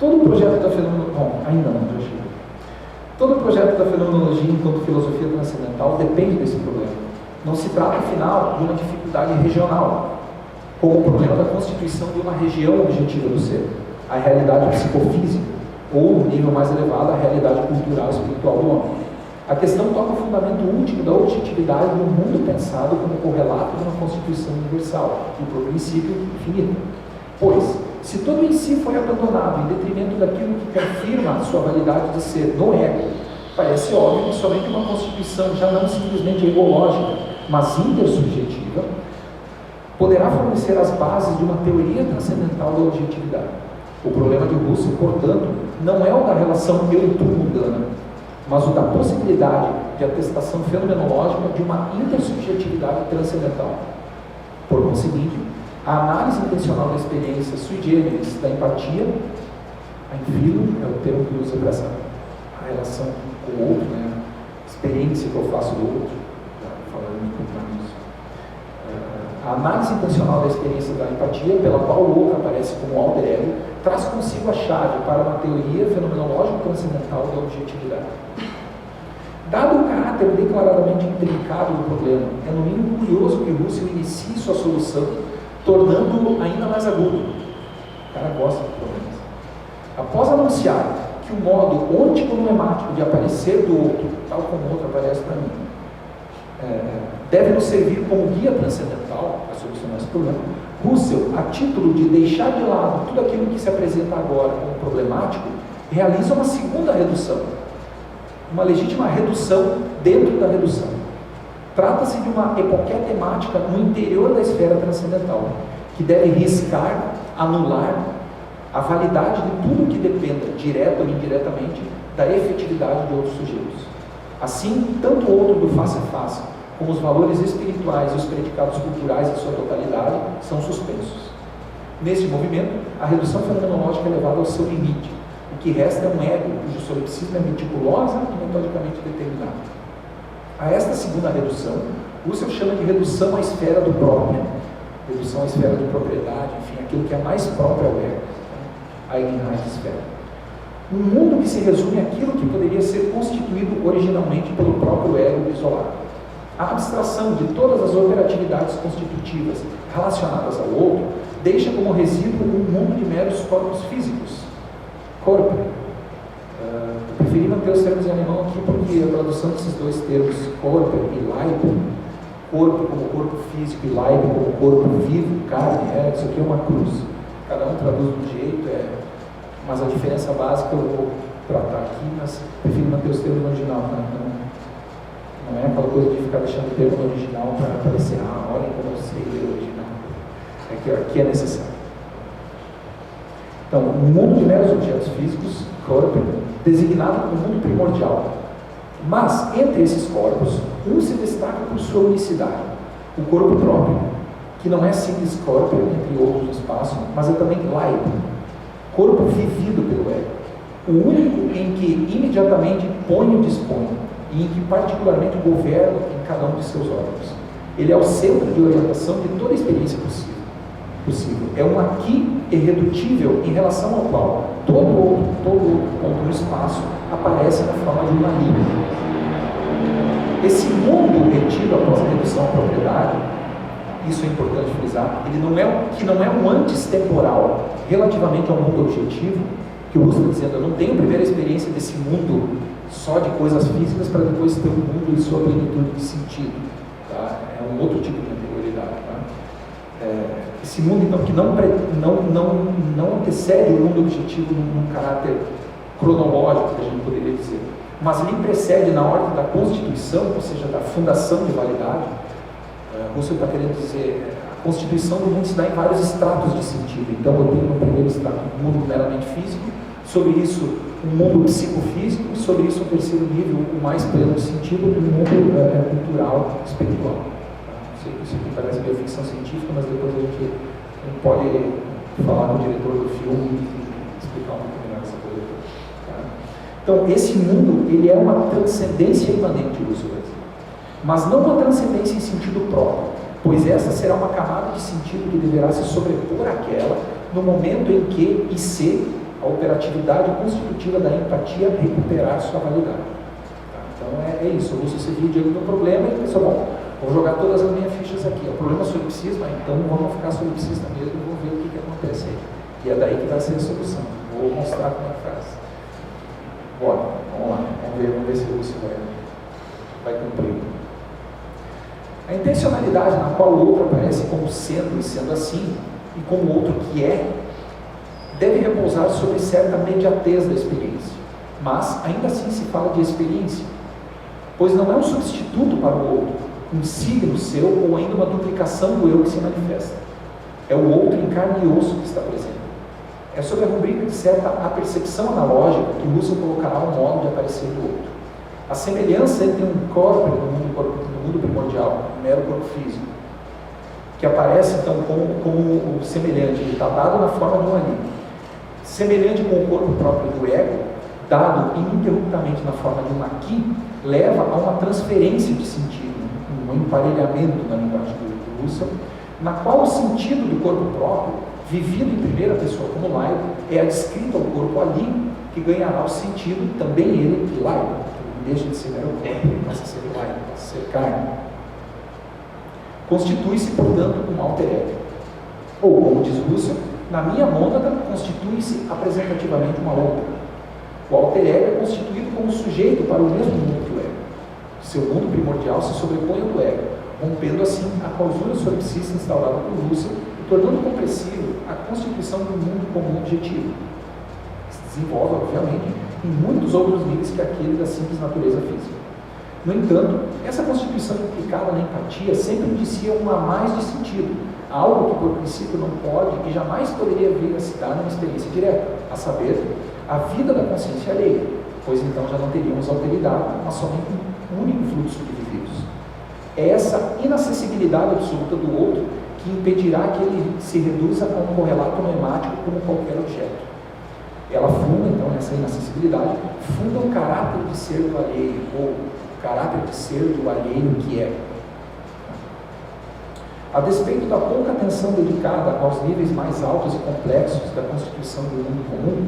Todo o projeto da fenomenologia, todo o projeto da fenomenologia enquanto filosofia transcendental depende desse problema. Não se trata, afinal, de uma dificuldade regional, como o problema da constituição de uma região objetiva do ser, a realidade psicofísica, ou, no nível mais elevado, a realidade cultural e espiritual do homem. A questão toca o fundamento último da objetividade do mundo pensado como correlato de uma constituição universal, e por princípio infinito. Pois, se todo em si foi abandonado em detrimento daquilo que confirma a sua validade de ser no ego, parece óbvio que somente uma constituição já não simplesmente egológica, mas intersubjetiva, poderá fornecer as bases de uma teoria transcendental da objetividade. O problema de Russell, portanto, não é o da relação eu e tu mundana, mas o da possibilidade de atestação fenomenológica de uma intersubjetividade transcendental. Por conseguinte, a análise intencional da experiência sui generis da empatia, a infilo é o termo que usa para essa relação com o outro, né? Experiência que eu faço do outro, falando um pouco mais disso. A análise intencional da experiência da empatia, pela qual o outro aparece como alter ego, traz consigo a chave para uma teoria fenomenológica transcendental da objetividade. Dado o caráter declaradamente intrincado do problema, é no mínimo curioso que Russell inicie sua solução, tornando-o ainda mais agudo. O cara gosta de problemas. Após anunciar que o modo ontico-noemático de aparecer do outro, tal como o outro aparece para mim, deve nos servir como guia transcendental para solucionar esse problema, Russell, a título de deixar de lado tudo aquilo que se apresenta agora como problemático, realiza uma segunda redução, uma legítima redução dentro da redução. Trata-se de uma epoqué temática no interior da esfera transcendental, que deve riscar, anular a validade de tudo que dependa, direta ou indiretamente, da efetividade de outros sujeitos. Assim, tanto o outro do face a face, como os valores espirituais e os predicados culturais em sua totalidade, são suspensos. Neste movimento, a redução fenomenológica é levada ao seu limite. O que resta é um ego, cujo solipsismo é meticulosa e metodicamente determinado. A esta segunda redução, Russell chama de redução à esfera do próprio, redução à esfera de propriedade, enfim, aquilo que é mais próprio ao ego, a Eigenheitsesfera. Um mundo que se resume àquilo que poderia ser constituído originalmente pelo próprio ego isolado. A abstração de todas as operatividades constitutivas relacionadas ao outro deixa como resíduo um mundo de meros corpos físicos. Corpo. Eu preferi manter os termos em alemão aqui porque a tradução desses dois termos, corpo e Leib, corpo como corpo físico e Leib como corpo vivo, carne, isso aqui é uma cruz. Cada um traduz de um jeito, mas a diferença básica eu vou tratar aqui, mas prefiro manter os termos no original, não é aquela coisa de ficar deixando o termo no original para aparecer, olha como eu sei ler o original. Aqui é necessário. Então, um mundo de meros objetos físicos, corpo, designado como mundo primordial. Mas, entre esses corpos, um se destaca por sua unicidade, o corpo próprio, que não é simples corpo, entre outros no espaço, mas é também Leib, corpo vivido pelo ego, o único em que imediatamente põe ou dispõe, e em que particularmente governa em cada um de seus órgãos. Ele é o centro de orientação de toda a experiência possível. É um aqui irredutível em relação ao qual todo outro ponto no espaço aparece na forma de uma linha. Esse mundo retido após a redução à propriedade, isso é importante frisar, que não é um antes temporal relativamente ao mundo objetivo, que o Russell está dizendo, eu não tenho a primeira experiência desse mundo só de coisas físicas para depois ter um mundo em sua plenitude de sentido. Tá? É um outro tipo de anterioridade. Tá? esse mundo então que não antecede o mundo objetivo num caráter cronológico, que a gente poderia dizer, mas lhe precede na ordem da constituição, ou seja, da fundação de validade. Russell está querendo dizer, a constituição do mundo se dá em vários estratos de sentido. Então eu tenho no primeiro estrato um mundo meramente físico, sobre isso um mundo psicofísico, sobre isso o terceiro nível, o mais pleno de sentido, um mundo cultural, espiritual. Não sei se isso aqui parece meio ficção científica, mas depois a gente pode falar com o diretor do filme e explicar um pouco melhor essa coisa. Tá? Então, esse mundo, ele é uma transcendência imanente, mas não uma transcendência em sentido próprio, pois essa será uma camada de sentido que deverá se sobrepor àquela no momento em que e se a operatividade constitutiva da empatia recuperar sua validade. Tá? Então é isso, você se viu diante do problema e pensou, bom, vou jogar todas as minhas fichas aqui, o problema é solipsismo, então vamos ficar solipsista mesmo e vou ver o que acontece aí. E é daí que vai ser a solução. Vou mostrar como é que faz. Bora, vamos lá, vamos ver se você vai cumprir. A intencionalidade na qual o outro aparece como sendo e sendo assim, e como o outro que é, deve repousar sobre certa mediatez da experiência, mas ainda assim se fala de experiência, pois não é um substituto para o outro, um signo seu ou ainda uma duplicação do eu que se manifesta. É o outro em carne e osso que está presente. É sob a rubrica de certa apercepção analógica que Russell colocará o modo de aparecer do outro. A semelhança entre um corpo no mundo primordial, um mero corpo físico, que aparece então como o semelhante, ele está dado na forma de um ali, semelhante com o corpo próprio do ego, dado ininterruptamente na forma de um aqui, leva a uma transferência de sentido, um emparelhamento na linguagem do Russell, na qual o sentido do corpo próprio, vivido em primeira pessoa como laico, é adscrito ao corpo ali, que ganhará o sentido, também ele, de laico, que deixa de ser mero corpo, passa a ser laico, passa a ser carne. Constitui-se, portanto, um alter ego. Ou, como diz Russell, na minha mônada constitui-se apresentativamente uma outra. O alter ego é constituído como sujeito para o mesmo mundo que o ego. Seu mundo primordial se sobrepõe ao do ego, rompendo assim a clausura solipsista instaurada por Russell e tornando compressível a constituição de um mundo comum objetivo. Se desenvolve, obviamente, em muitos outros níveis que aquele da simples natureza física. No entanto, essa constituição implicada na empatia sempre indicia um a mais de sentido, algo que por princípio não pode e jamais poderia vir a se dar numa experiência direta, a saber, a vida da consciência alheia, pois então já não teríamos alteridade, mas somente um único fluxo de vividos. É essa inacessibilidade absoluta do outro que impedirá que ele se reduza a um correlato noemático como qualquer objeto. Ela funda, então, essa inacessibilidade, funda o caráter de ser do alheio, ou o caráter de ser do alheio que é. A despeito da pouca atenção dedicada aos níveis mais altos e complexos da constituição do mundo comum,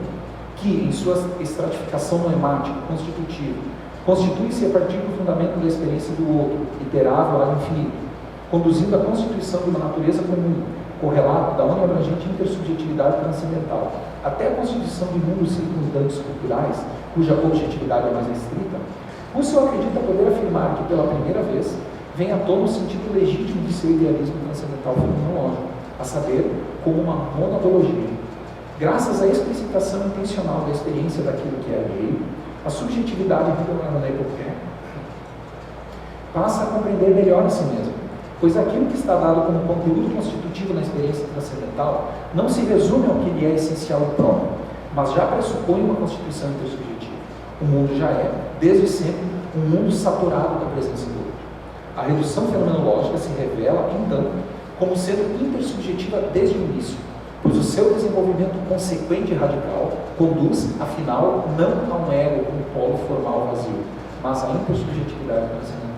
que, em sua estratificação noemática constitutiva, constitui-se a partir do fundamento da experiência do outro, iterável ao infinito, conduzindo à constituição de uma natureza comum, correlato da oniabrangente intersubjetividade transcendental, até a constituição de mundos circundantes culturais, cuja objetividade é mais restrita, Russell acredita poder afirmar que, pela primeira vez, vem à tona o sentido legítimo de seu idealismo transcendental fenomenológico, a saber, como uma monadologia. Graças à explicitação intencional da experiência daquilo que é alheio, a subjetividade revelada na epopeia passa a compreender melhor a si mesmo, pois aquilo que está dado como conteúdo constitutivo na experiência transcendental não se resume ao que lhe é essencial e próprio, mas já pressupõe uma constituição intersubjetiva. O mundo já é, desde sempre, um mundo saturado da presença do outro. A redução fenomenológica se revela, então, como sendo intersubjetiva desde o início, pois o seu desenvolvimento consequente e radical conduz, afinal, não a um ego com polo formal vazio, mas à intersubjetividade transcendental.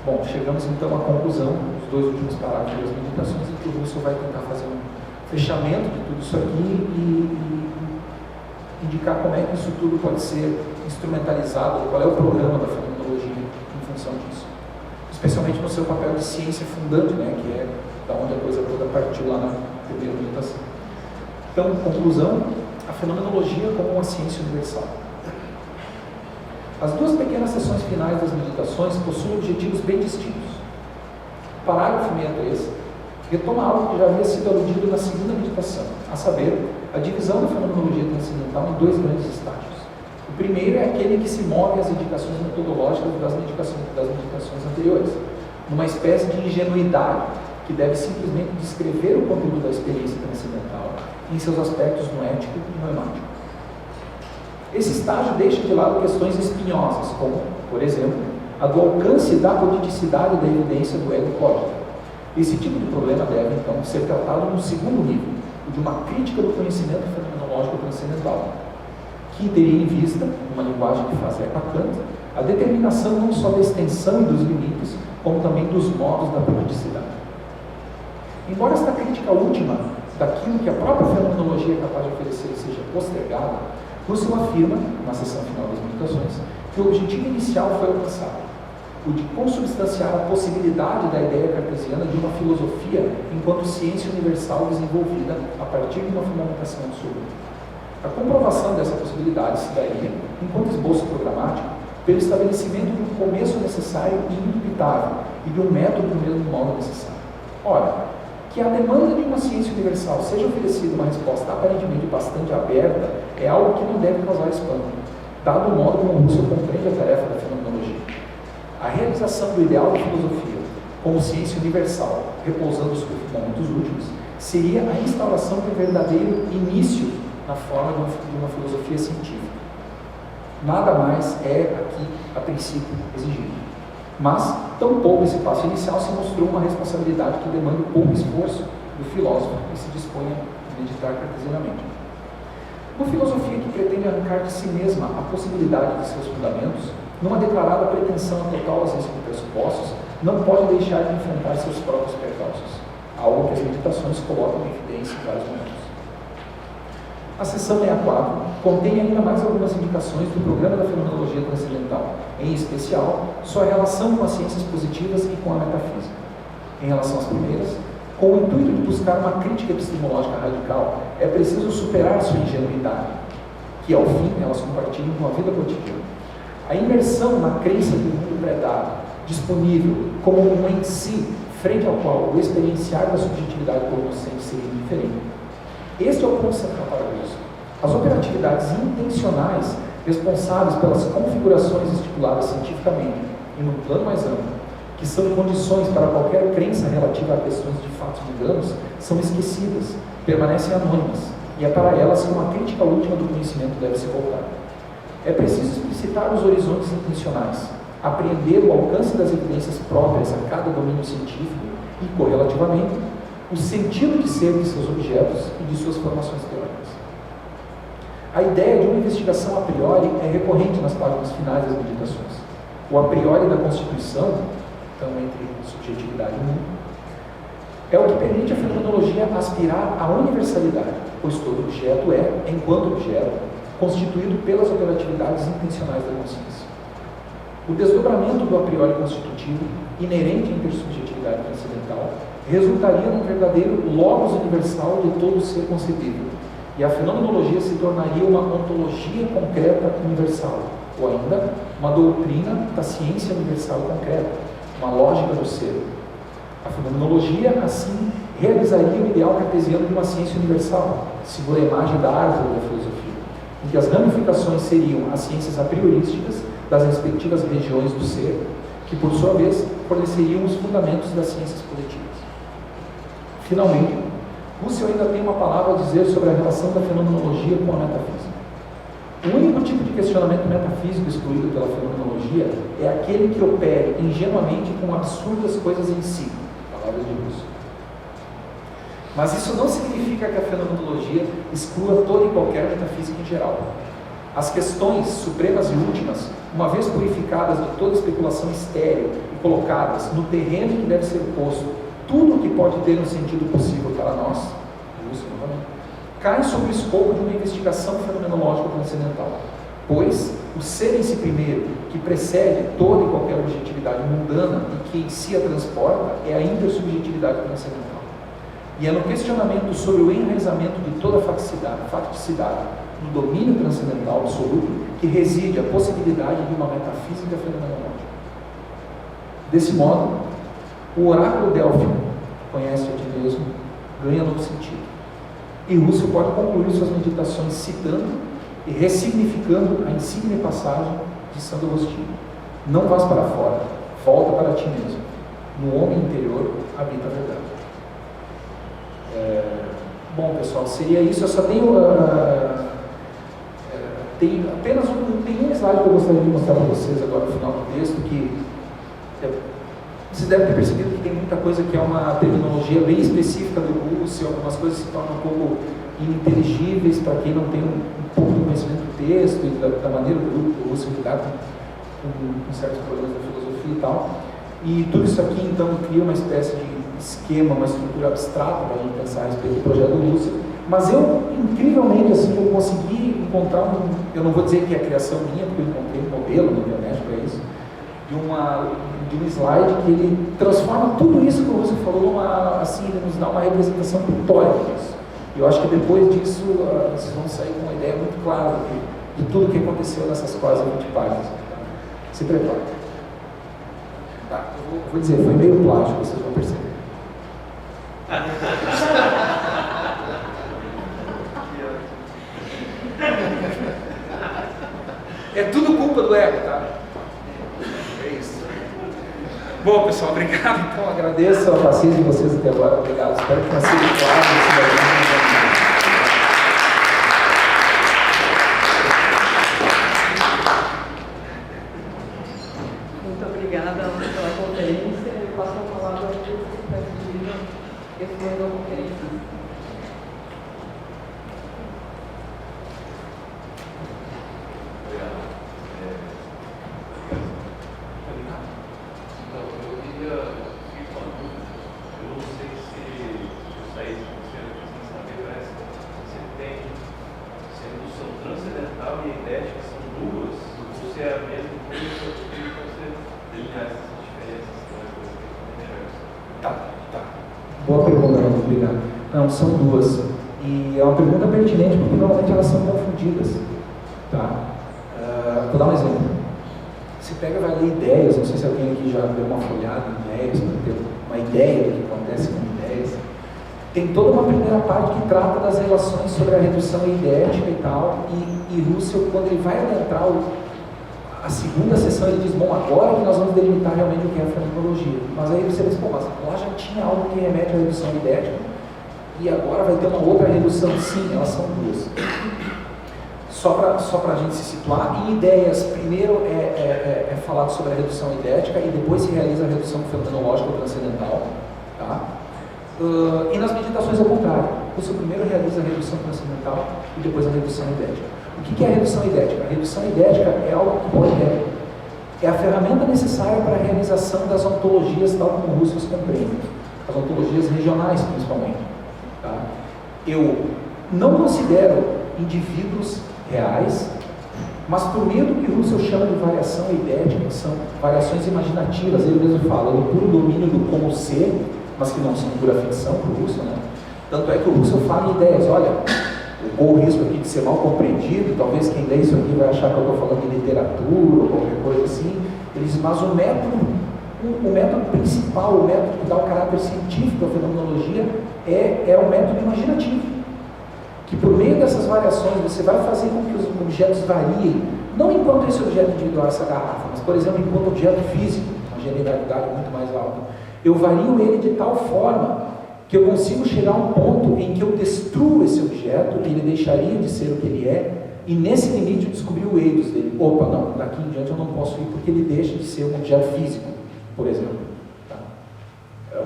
Bom, chegamos então à conclusão, os dois últimos parágrafos das meditações, em que o Russell vai tentar fazer um fechamento de tudo isso aqui e indicar como é que isso tudo pode ser instrumentalizado, qual é o programa da fenomenologia em função disso. Especialmente no seu papel de ciência fundante, né, que é da onde a coisa toda partiu lá na primeira meditação. Então, conclusão, a fenomenologia como uma ciência universal. As duas pequenas sessões finais das meditações possuem objetivos bem distintos. parágrafo 63 retoma algo que já havia sido aludido na segunda meditação, a saber, a divisão da fenomenologia transcendental em dois grandes estágios. O primeiro é aquele que se move às indicações metodológicas das meditações anteriores, numa espécie de ingenuidade que deve simplesmente descrever o conteúdo da experiência transcendental em seus aspectos noético e noemático. Esse estágio deixa de lado questões espinhosas, como, por exemplo, a do alcance da politicidade da evidência do ego código. Esse tipo de problema deve, então, ser tratado no segundo nível, o de uma crítica do conhecimento fenomenológico transcendental, que teria em vista, uma linguagem que faz eco a Kant, a determinação não só da extensão e dos limites, como também dos modos da politicidade. Embora esta crítica última daquilo que a própria fenomenologia é capaz de oferecer seja postergada, Russell afirma, na seção final das meditações, que o objetivo inicial foi alcançado, o de consubstanciar a possibilidade da ideia cartesiana de uma filosofia enquanto ciência universal desenvolvida a partir de uma fundamentação absoluta. A comprovação dessa possibilidade se daria, enquanto esboço programático, pelo estabelecimento de um começo necessário e indubitável e de um método do mesmo modo necessário. Ora, que a demanda de uma ciência universal seja oferecida uma resposta aparentemente bastante aberta é algo que não deve causar espanto, dado o modo como Russell compreende a tarefa da fenomenologia. A realização do ideal da filosofia como ciência universal, repousando sobre fundamentos úteis, seria a instauração de um verdadeiro início na forma de uma filosofia científica. Nada mais é aqui, a princípio, exigido. Mas, tampouco esse passo inicial se mostrou uma responsabilidade que demanda pouco esforço do filósofo que se dispõe a meditar cartesianamente. Uma filosofia que pretende arrancar de si mesma a possibilidade de seus fundamentos, numa declarada pretensão à total ausência de pressupostos, não pode deixar de enfrentar seus próprios percalços, algo que as meditações colocam em evidência em vários momentos. A seção 64 contém ainda mais algumas indicações do programa da fenomenologia transcendental, em especial sua relação com as ciências positivas e com a metafísica. Em relação às primeiras, com o intuito de buscar uma crítica epistemológica radical, é preciso superar sua ingenuidade, que ao fim elas compartilham com a vida cotidiana. A imersão na crença do mundo predado, disponível como um em si, frente ao qual o experienciar da subjetividade cognoscente seria indiferente. Este é o ponto central para isso. As operatividades intencionais responsáveis pelas configurações estipuladas cientificamente e num plano mais amplo, que são condições para qualquer crença relativa a questões de fatos mundanos, são esquecidas, permanecem anônimas, e é para elas que uma crítica última do conhecimento deve se voltar. É preciso explicitar os horizontes intencionais, apreender o alcance das evidências próprias a cada domínio científico e, correlativamente, o sentido de ser de seus objetos e de suas formações teóricas. A ideia de uma investigação a priori é recorrente nas páginas finais das meditações. O a priori da Constituição, então entre subjetividade e mundo, é o que permite à fenomenologia aspirar à universalidade, pois todo objeto é, enquanto objeto, constituído pelas operatividades intencionais da consciência. O desdobramento do a priori constitutivo, inerente à intersubjetividade transcendental, resultaria num verdadeiro logos universal de todo ser concebível, e a fenomenologia se tornaria uma ontologia concreta universal, ou ainda, uma doutrina da ciência universal concreta, uma lógica do ser. A fenomenologia, assim, realizaria o ideal cartesiano de uma ciência universal, segundo a imagem da árvore da filosofia, em que as ramificações seriam as ciências a priorísticas das respectivas regiões do ser, que, por sua vez, forneceriam os fundamentos das ciências coletivas. Finalmente, Russell ainda tem uma palavra a dizer sobre a relação da fenomenologia com a metafísica. O único tipo de questionamento metafísico excluído pela fenomenologia é aquele que opere ingenuamente com absurdas coisas em si, palavras de Russell. Mas isso não significa que a fenomenologia exclua toda e qualquer metafísica em geral. As questões supremas e últimas, uma vez purificadas de toda especulação estéril e colocadas no terreno que deve ser posto tudo o que pode ter um sentido possível para nós, cai sob o escopo de uma investigação fenomenológica transcendental, pois o ser em si primeiro, que precede toda e qualquer objetividade mundana e que em si a transporta, é a intersubjetividade transcendental. E é no questionamento sobre o enraizamento de toda facticidade no domínio transcendental absoluto que reside a possibilidade de uma metafísica fenomenológica. Desse modo, O oráculo délfico, conhece a ti mesmo, ganha novo sentido. E Russell pode concluir suas meditações citando e ressignificando a insígne passagem de Santo Agostinho. Não vás para fora, volta para ti mesmo. No homem interior habita a verdade. Bom, pessoal, seria isso. Eu só tenho, apenas um slide que eu gostaria de mostrar para vocês agora no final do texto, que vocês devem ter percebido que tem muita coisa que é uma terminologia bem específica do Russell, algumas coisas se tornam um pouco ininteligíveis para quem não tem um pouco de conhecimento do texto e da maneira do Russell lidar com certos problemas da filosofia e tal. E tudo isso aqui, então, cria uma espécie de esquema, uma estrutura abstrata para a gente pensar a respeito do projeto do Russell. Mas eu, incrivelmente, assim, eu consegui encontrar eu não vou dizer que é a criação minha, porque eu encontrei um modelo na internet para isso, de um slide que ele transforma tudo isso que o Russell falou, assim, ele nos dá uma representação pictórica disso. E eu acho que depois disso, vocês vão sair com uma ideia muito clara de tudo que aconteceu nessas quase 20 páginas. Se prepare. Tá, eu vou dizer, foi meio plástico, vocês vão perceber. É tudo culpa do ego, tá? É isso. Bom, pessoal, obrigado. Então, agradeço a paciência de vocês até agora. Obrigado. Espero que tenha sido claro. Muito obrigada pela conferência. Eu passo a palavra para o que está pedindo depois da conferência. Boa pergunta, não, obrigado. Não, são duas. E é uma pergunta pertinente, porque normalmente elas são confundidas. Tá? Vou dar um exemplo. Você pega e vai ler ideias, não sei se alguém aqui já deu uma folhada em ideias, para ter uma ideia do que acontece com ideias. Tem toda uma primeira parte que trata das relações sobre a redução idética e tal, e Russell, quando ele vai adentrar a segunda sessão, ele diz, bom, agora que nós vamos delimitar realmente o que é a fenomenologia. Mas aí você diz, pô, mas lá já tinha algo que remete à redução idética, e agora vai ter uma outra redução. Sim, elas são duas. Só para a gente se situar, em ideias, primeiro é falado sobre a redução idética, e depois se realiza a redução fenomenológica ou transcendental. Tá? E nas meditações é o contrário. Você primeiro realiza a redução transcendental e depois a redução idética. O que é a redução idética? A redução idética é algo que é a ferramenta necessária para a realização das ontologias tal como o Russell compreende, as ontologias regionais principalmente. Tá? Eu não considero indivíduos reais, mas por meio do que Russell chama de variação idética, que são variações imaginativas, ele mesmo fala do puro domínio do como ser, mas que não são pura ficção para o Russell, né? Tanto é que o Russell fala em ideias, olha, eu corro o risco aqui de ser mal compreendido, talvez quem lê isso aqui vai achar que eu estou falando de literatura ou qualquer coisa assim. Ele diz, mas o método principal, o método que dá o caráter científico à fenomenologia é o método imaginativo, que por meio dessas variações você vai fazer com que os objetos variem, não enquanto esse objeto individual, essa garrafa, mas por exemplo enquanto objeto físico, uma generalidade muito mais alta. Eu vario ele de tal forma que eu consigo chegar a um ponto em que eu destruo esse objeto e ele deixaria de ser o que ele é, e nesse limite eu descobri o eidos dele. Opa, não, daqui em diante eu não posso ir porque ele deixa de ser um objeto físico, por exemplo. Tá?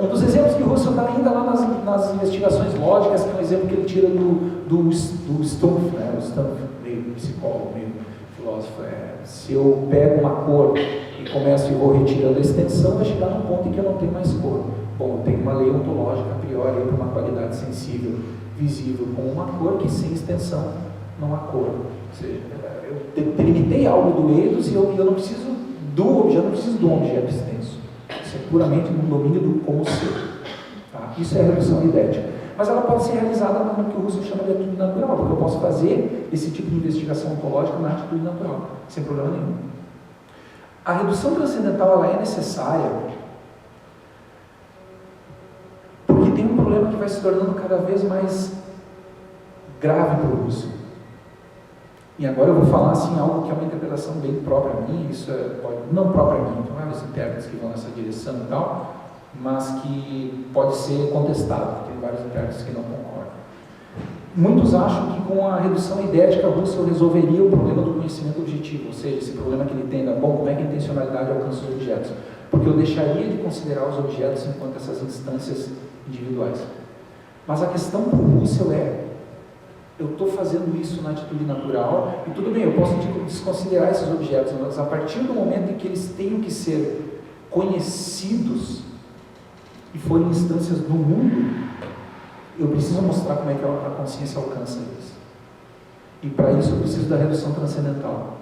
Um dos exemplos que o Russell dá ainda lá nas investigações lógicas, que é um exemplo que ele tira do Stumpf, né? O Stumpf, meio psicólogo, meio filósofo. Se eu pego uma cor e começo e vou retirando a extensão, vai chegar num ponto em que eu não tenho mais cor. Bom, tem uma lei ontológica a priori para uma qualidade sensível, visível com uma cor que sem extensão não há cor. Ou seja, eu delimitei algo do eidos e eu não preciso do objeto, não preciso do objeto extenso. Isso é puramente no domínio do como ser. Tá? Isso é a redução idética. Mas ela pode ser realizada no que o Russell chama de atitude natural, porque eu posso fazer esse tipo de investigação ontológica na atitude natural, sem problema nenhum. A redução transcendental ela é necessária problema que vai se tornando cada vez mais grave para o Russell. E agora eu vou falar assim, algo que é uma interpretação bem própria a mim, isso não própria a mim, tem vários intérpretes que vão nessa direção e tal, mas que pode ser contestado, tem vários intérpretes que não concordam. Muitos acham que com a redução idética Russell resolveria o problema do conhecimento objetivo, ou seja, esse problema que ele tem da, bom, como é que a intencionalidade alcança os objetos? Porque eu deixaria de considerar os objetos enquanto essas instâncias individuais. Mas a questão para o Russell é, eu estou fazendo isso na atitude natural, e tudo bem, eu posso desconsiderar esses objetos, mas a partir do momento em que eles tenham que ser conhecidos e forem instâncias do mundo, eu preciso mostrar como é que a consciência alcança eles. E para isso eu preciso da redução transcendental.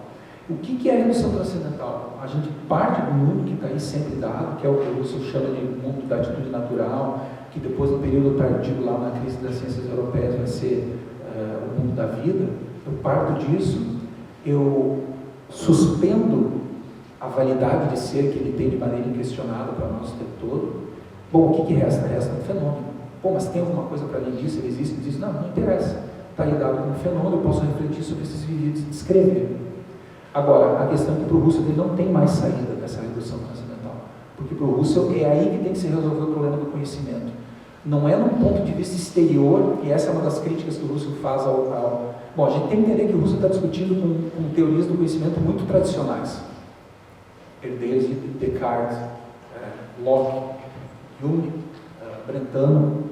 O que é a redução transcendental? A gente parte do mundo que está aí sempre dado, que é o que o Russell chama de mundo da atitude natural, que depois no período tardio, lá na crise das ciências europeias, vai ser o mundo da vida. Eu parto disso, eu suspendo a validade de ser que ele tem de maneira inquestionável para nós o tempo todo. Bom, o que resta? Resta um fenômeno. Bom, mas tem alguma coisa para além disso? Ele existe? Diz, não interessa. Está aí dado como fenômeno, eu posso refletir sobre esses vividos e descrever. Agora, a questão é que para o Russell ele não tem mais saída dessa redução transcendental. Porque para o Russell é aí que tem que se resolver o problema do conhecimento. Não é num ponto de vista exterior, e essa é uma das críticas que o Russell faz ao... Bom, a gente tem que entender que o Russell está discutindo com teorias do conhecimento muito tradicionais. Herdeiros de Descartes, Locke, Jung, Brentano.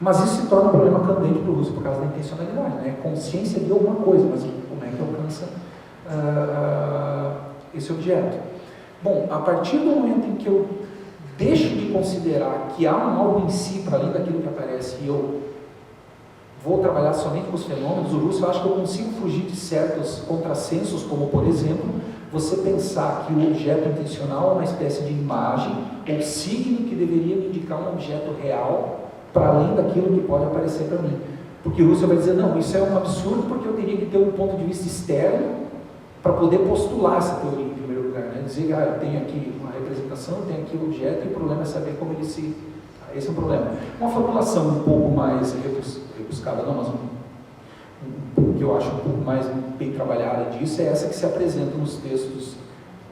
Mas isso se torna um problema candente para o Russell por causa da intencionalidade, né? Consciência de alguma coisa, mas como é que alcança esse objeto? Bom, a partir do momento em que eu deixo de considerar que há um algo em si para além daquilo que aparece e eu vou trabalhar somente com os fenômenos, o Russell acha que eu consigo fugir de certos contrassensos, como por exemplo, você pensar que o objeto intencional é uma espécie de imagem ou signo que deveria me indicar um objeto real para além daquilo que pode aparecer para mim. Porque o Russell vai dizer, não, isso é um absurdo porque eu teria que ter um ponto de vista externo para poder postular essa teoria em primeiro lugar, né? Dizer, eu tenho aqui uma representação, eu tenho aqui um objeto e o problema é saber como ele se... Esse é um problema. Uma formulação um pouco mais rebuscada, não, mas que eu acho um pouco mais bem trabalhada disso, é essa que se apresenta nos textos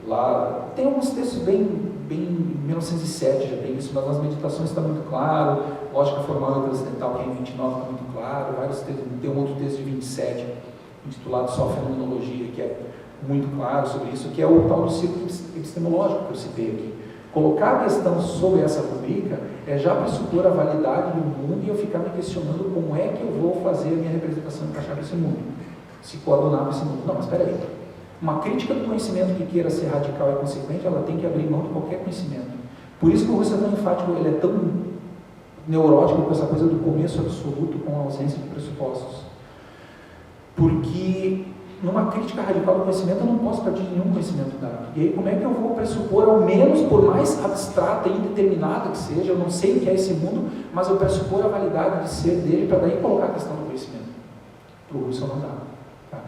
lá. Tem alguns textos bem em 1907 já tem isso, mas nas meditações está muito claro, lógica formal e transcendental, que é em 29 está muito claro, vários textos, tem um outro texto de 27, intitulado só Fenomenologia, que é muito claro sobre isso, que é o tal do círculo epistemológico que eu citei aqui. Colocar a questão sobre essa rubrica é já pressupor a validade do mundo e eu ficar me questionando como é que eu vou fazer a minha representação encaixar nesse mundo, se coadunar com esse mundo. Não, mas espera aí. Uma crítica do conhecimento que queira ser radical e consequente, ela tem que abrir mão de qualquer conhecimento. Por isso que o Russell é tão enfático, ele é tão neurótico com essa coisa do começo absoluto com a ausência de pressupostos. Porque numa crítica radical do conhecimento eu não posso partir de nenhum conhecimento dado. E aí como é que eu vou pressupor, ao menos por mais abstrata e indeterminada que seja, eu não sei o que é esse mundo, mas eu pressupor a validade de ser dele para daí colocar a questão do conhecimento. Para o Russell não dá. Tá?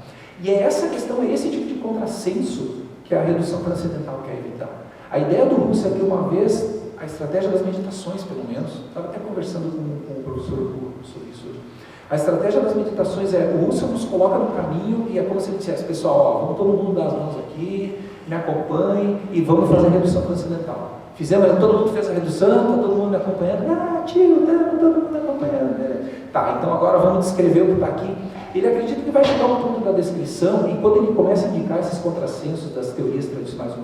E é essa questão, é esse tipo de contrassenso que a redução transcendental quer evitar. A ideia do Russell é que uma vez, a estratégia das meditações, pelo menos, estava até conversando com o professor sobre isso hoje. A estratégia das meditações é, o Russell nos coloca no caminho e é como se ele dissesse, pessoal, vamos todo mundo dar as mãos aqui, me acompanhe e vamos fazer a redução transcendental. Fizemos, todo mundo fez a redução, está todo mundo me acompanhando, tio, todo mundo me acompanhando. Tá, então agora vamos descrever o que está aqui. Ele acredita que vai chegar ao ponto da descrição e quando ele começa a indicar esses contrassensos das teorias tradicionais do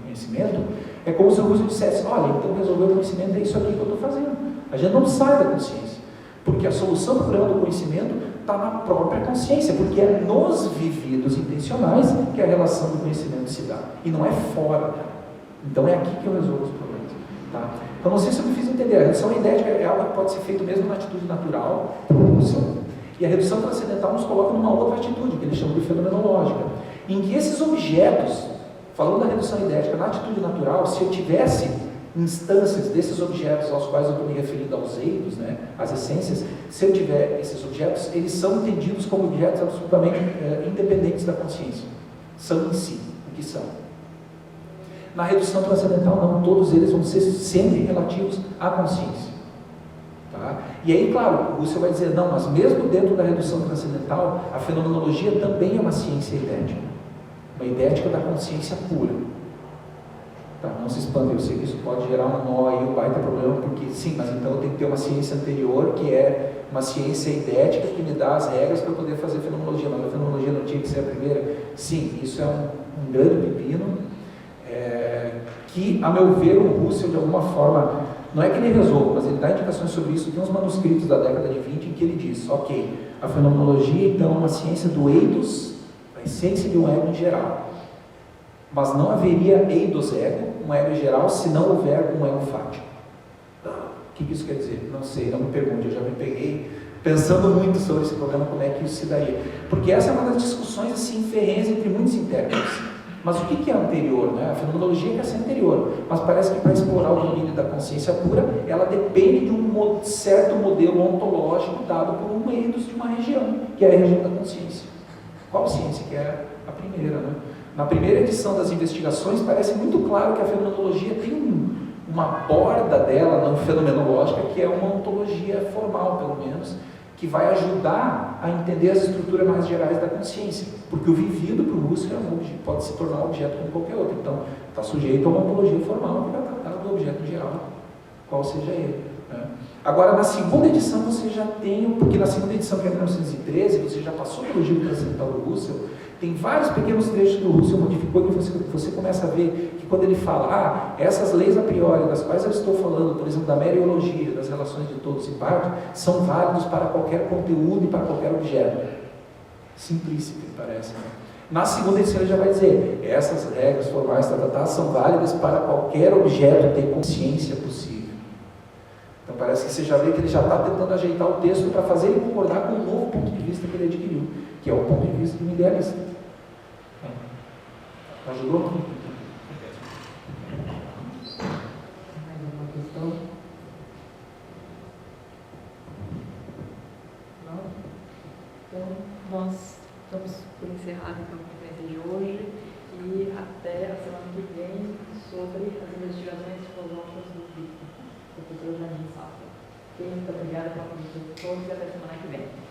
conhecimento, é como se o Russell dissesse, olha, então resolver o conhecimento é isso aqui que eu estou fazendo. A gente não sai da consciência. Porque a solução do problema do conhecimento está na própria consciência, porque é nos vividos intencionais que a relação do conhecimento se dá, e não é fora. Então é aqui que eu resolvo os problemas. Tá? Então não sei se eu me fiz entender, a redução idética é algo que pode ser feito mesmo na atitude natural, e a redução transcendental nos coloca numa outra atitude, que ele chama de fenomenológica, em que esses objetos, falando da redução idética na atitude natural, se eu tivesse instâncias desses objetos aos quais eu estou me referindo aos eidos, né, as essências, se eu tiver esses objetos, eles são entendidos como objetos absolutamente independentes da consciência. São em si, o que são. Na redução transcendental, não, todos eles vão ser sempre relativos à consciência. Tá? E aí, claro, o Husserl vai dizer, não, mas mesmo dentro da redução transcendental, a fenomenologia também é uma ciência idética. Uma idética da consciência pura. Tá? Não se espante, eu sei que isso pode gerar um nó aí, um baita problema, porque sim, mas então eu tenho que ter uma ciência anterior, que é uma ciência idética, que me dá as regras para eu poder fazer fenomenologia. Mas a fenomenologia não tinha que ser a primeira? Sim, isso é um grande pepino, que, a meu ver, o Husserl, de alguma forma, não é que ele resolva, mas ele dá indicações sobre isso. Tem uns manuscritos da década de 20 em que ele diz, ok, a fenomenologia então é uma ciência do eidos, a essência de um ego em geral, mas não haveria eidos ego, um ego em geral, se não houver um ego fático. O que isso quer dizer? Não sei, não me pergunte, eu já me peguei pensando muito sobre esse problema, como é que isso se daria, porque essa é uma das discussões assim ferrenhas entre muitos intérpretes. Mas o que é anterior? Né? A fenomenologia quer ser anterior, mas parece que para explorar o domínio da consciência pura, ela depende de um certo modelo ontológico dado por um eidos de uma região, que é a região da consciência. Qual ciência? Que é a primeira. Né? Na primeira edição das investigações, parece muito claro que a fenomenologia tem uma borda dela, não fenomenológica, que é uma ontologia formal, pelo menos, que vai ajudar a entender as estruturas mais gerais da consciência, porque o vivido para o Husserl pode se tornar um objeto como qualquer outro, então está sujeito a uma ontologia formal que vai tratar do objeto geral, qual seja ele. Né? Agora, na segunda edição você já tem, porque na segunda edição, que é 1913, você já passou pelo Giro Transcendental do Husserl, tem vários pequenos trechos que o Husserl modificou, que você começa a ver que quando ele fala, essas leis a priori das quais eu estou falando, por exemplo, da meriologia, das relações de todos e partes, são válidos para qualquer conteúdo e para qualquer objeto. Simplícito, parece. Né? Na segunda edição ele já vai dizer, essas regras formais são válidas para qualquer objeto ter consciência possível. Então parece que você já vê que ele já está tentando ajeitar o texto para fazer ele concordar com o novo ponto de vista que ele adquiriu, que é o ponto de vista do idealista. Ajudou? Mais alguma questão? Não? Então, nós estamos por encerrar então, a conferência de hoje e até a semana que vem sobre as investigações filosóficas do professor Janine Safra. Muito obrigada pela presença de todos e até semana que vem.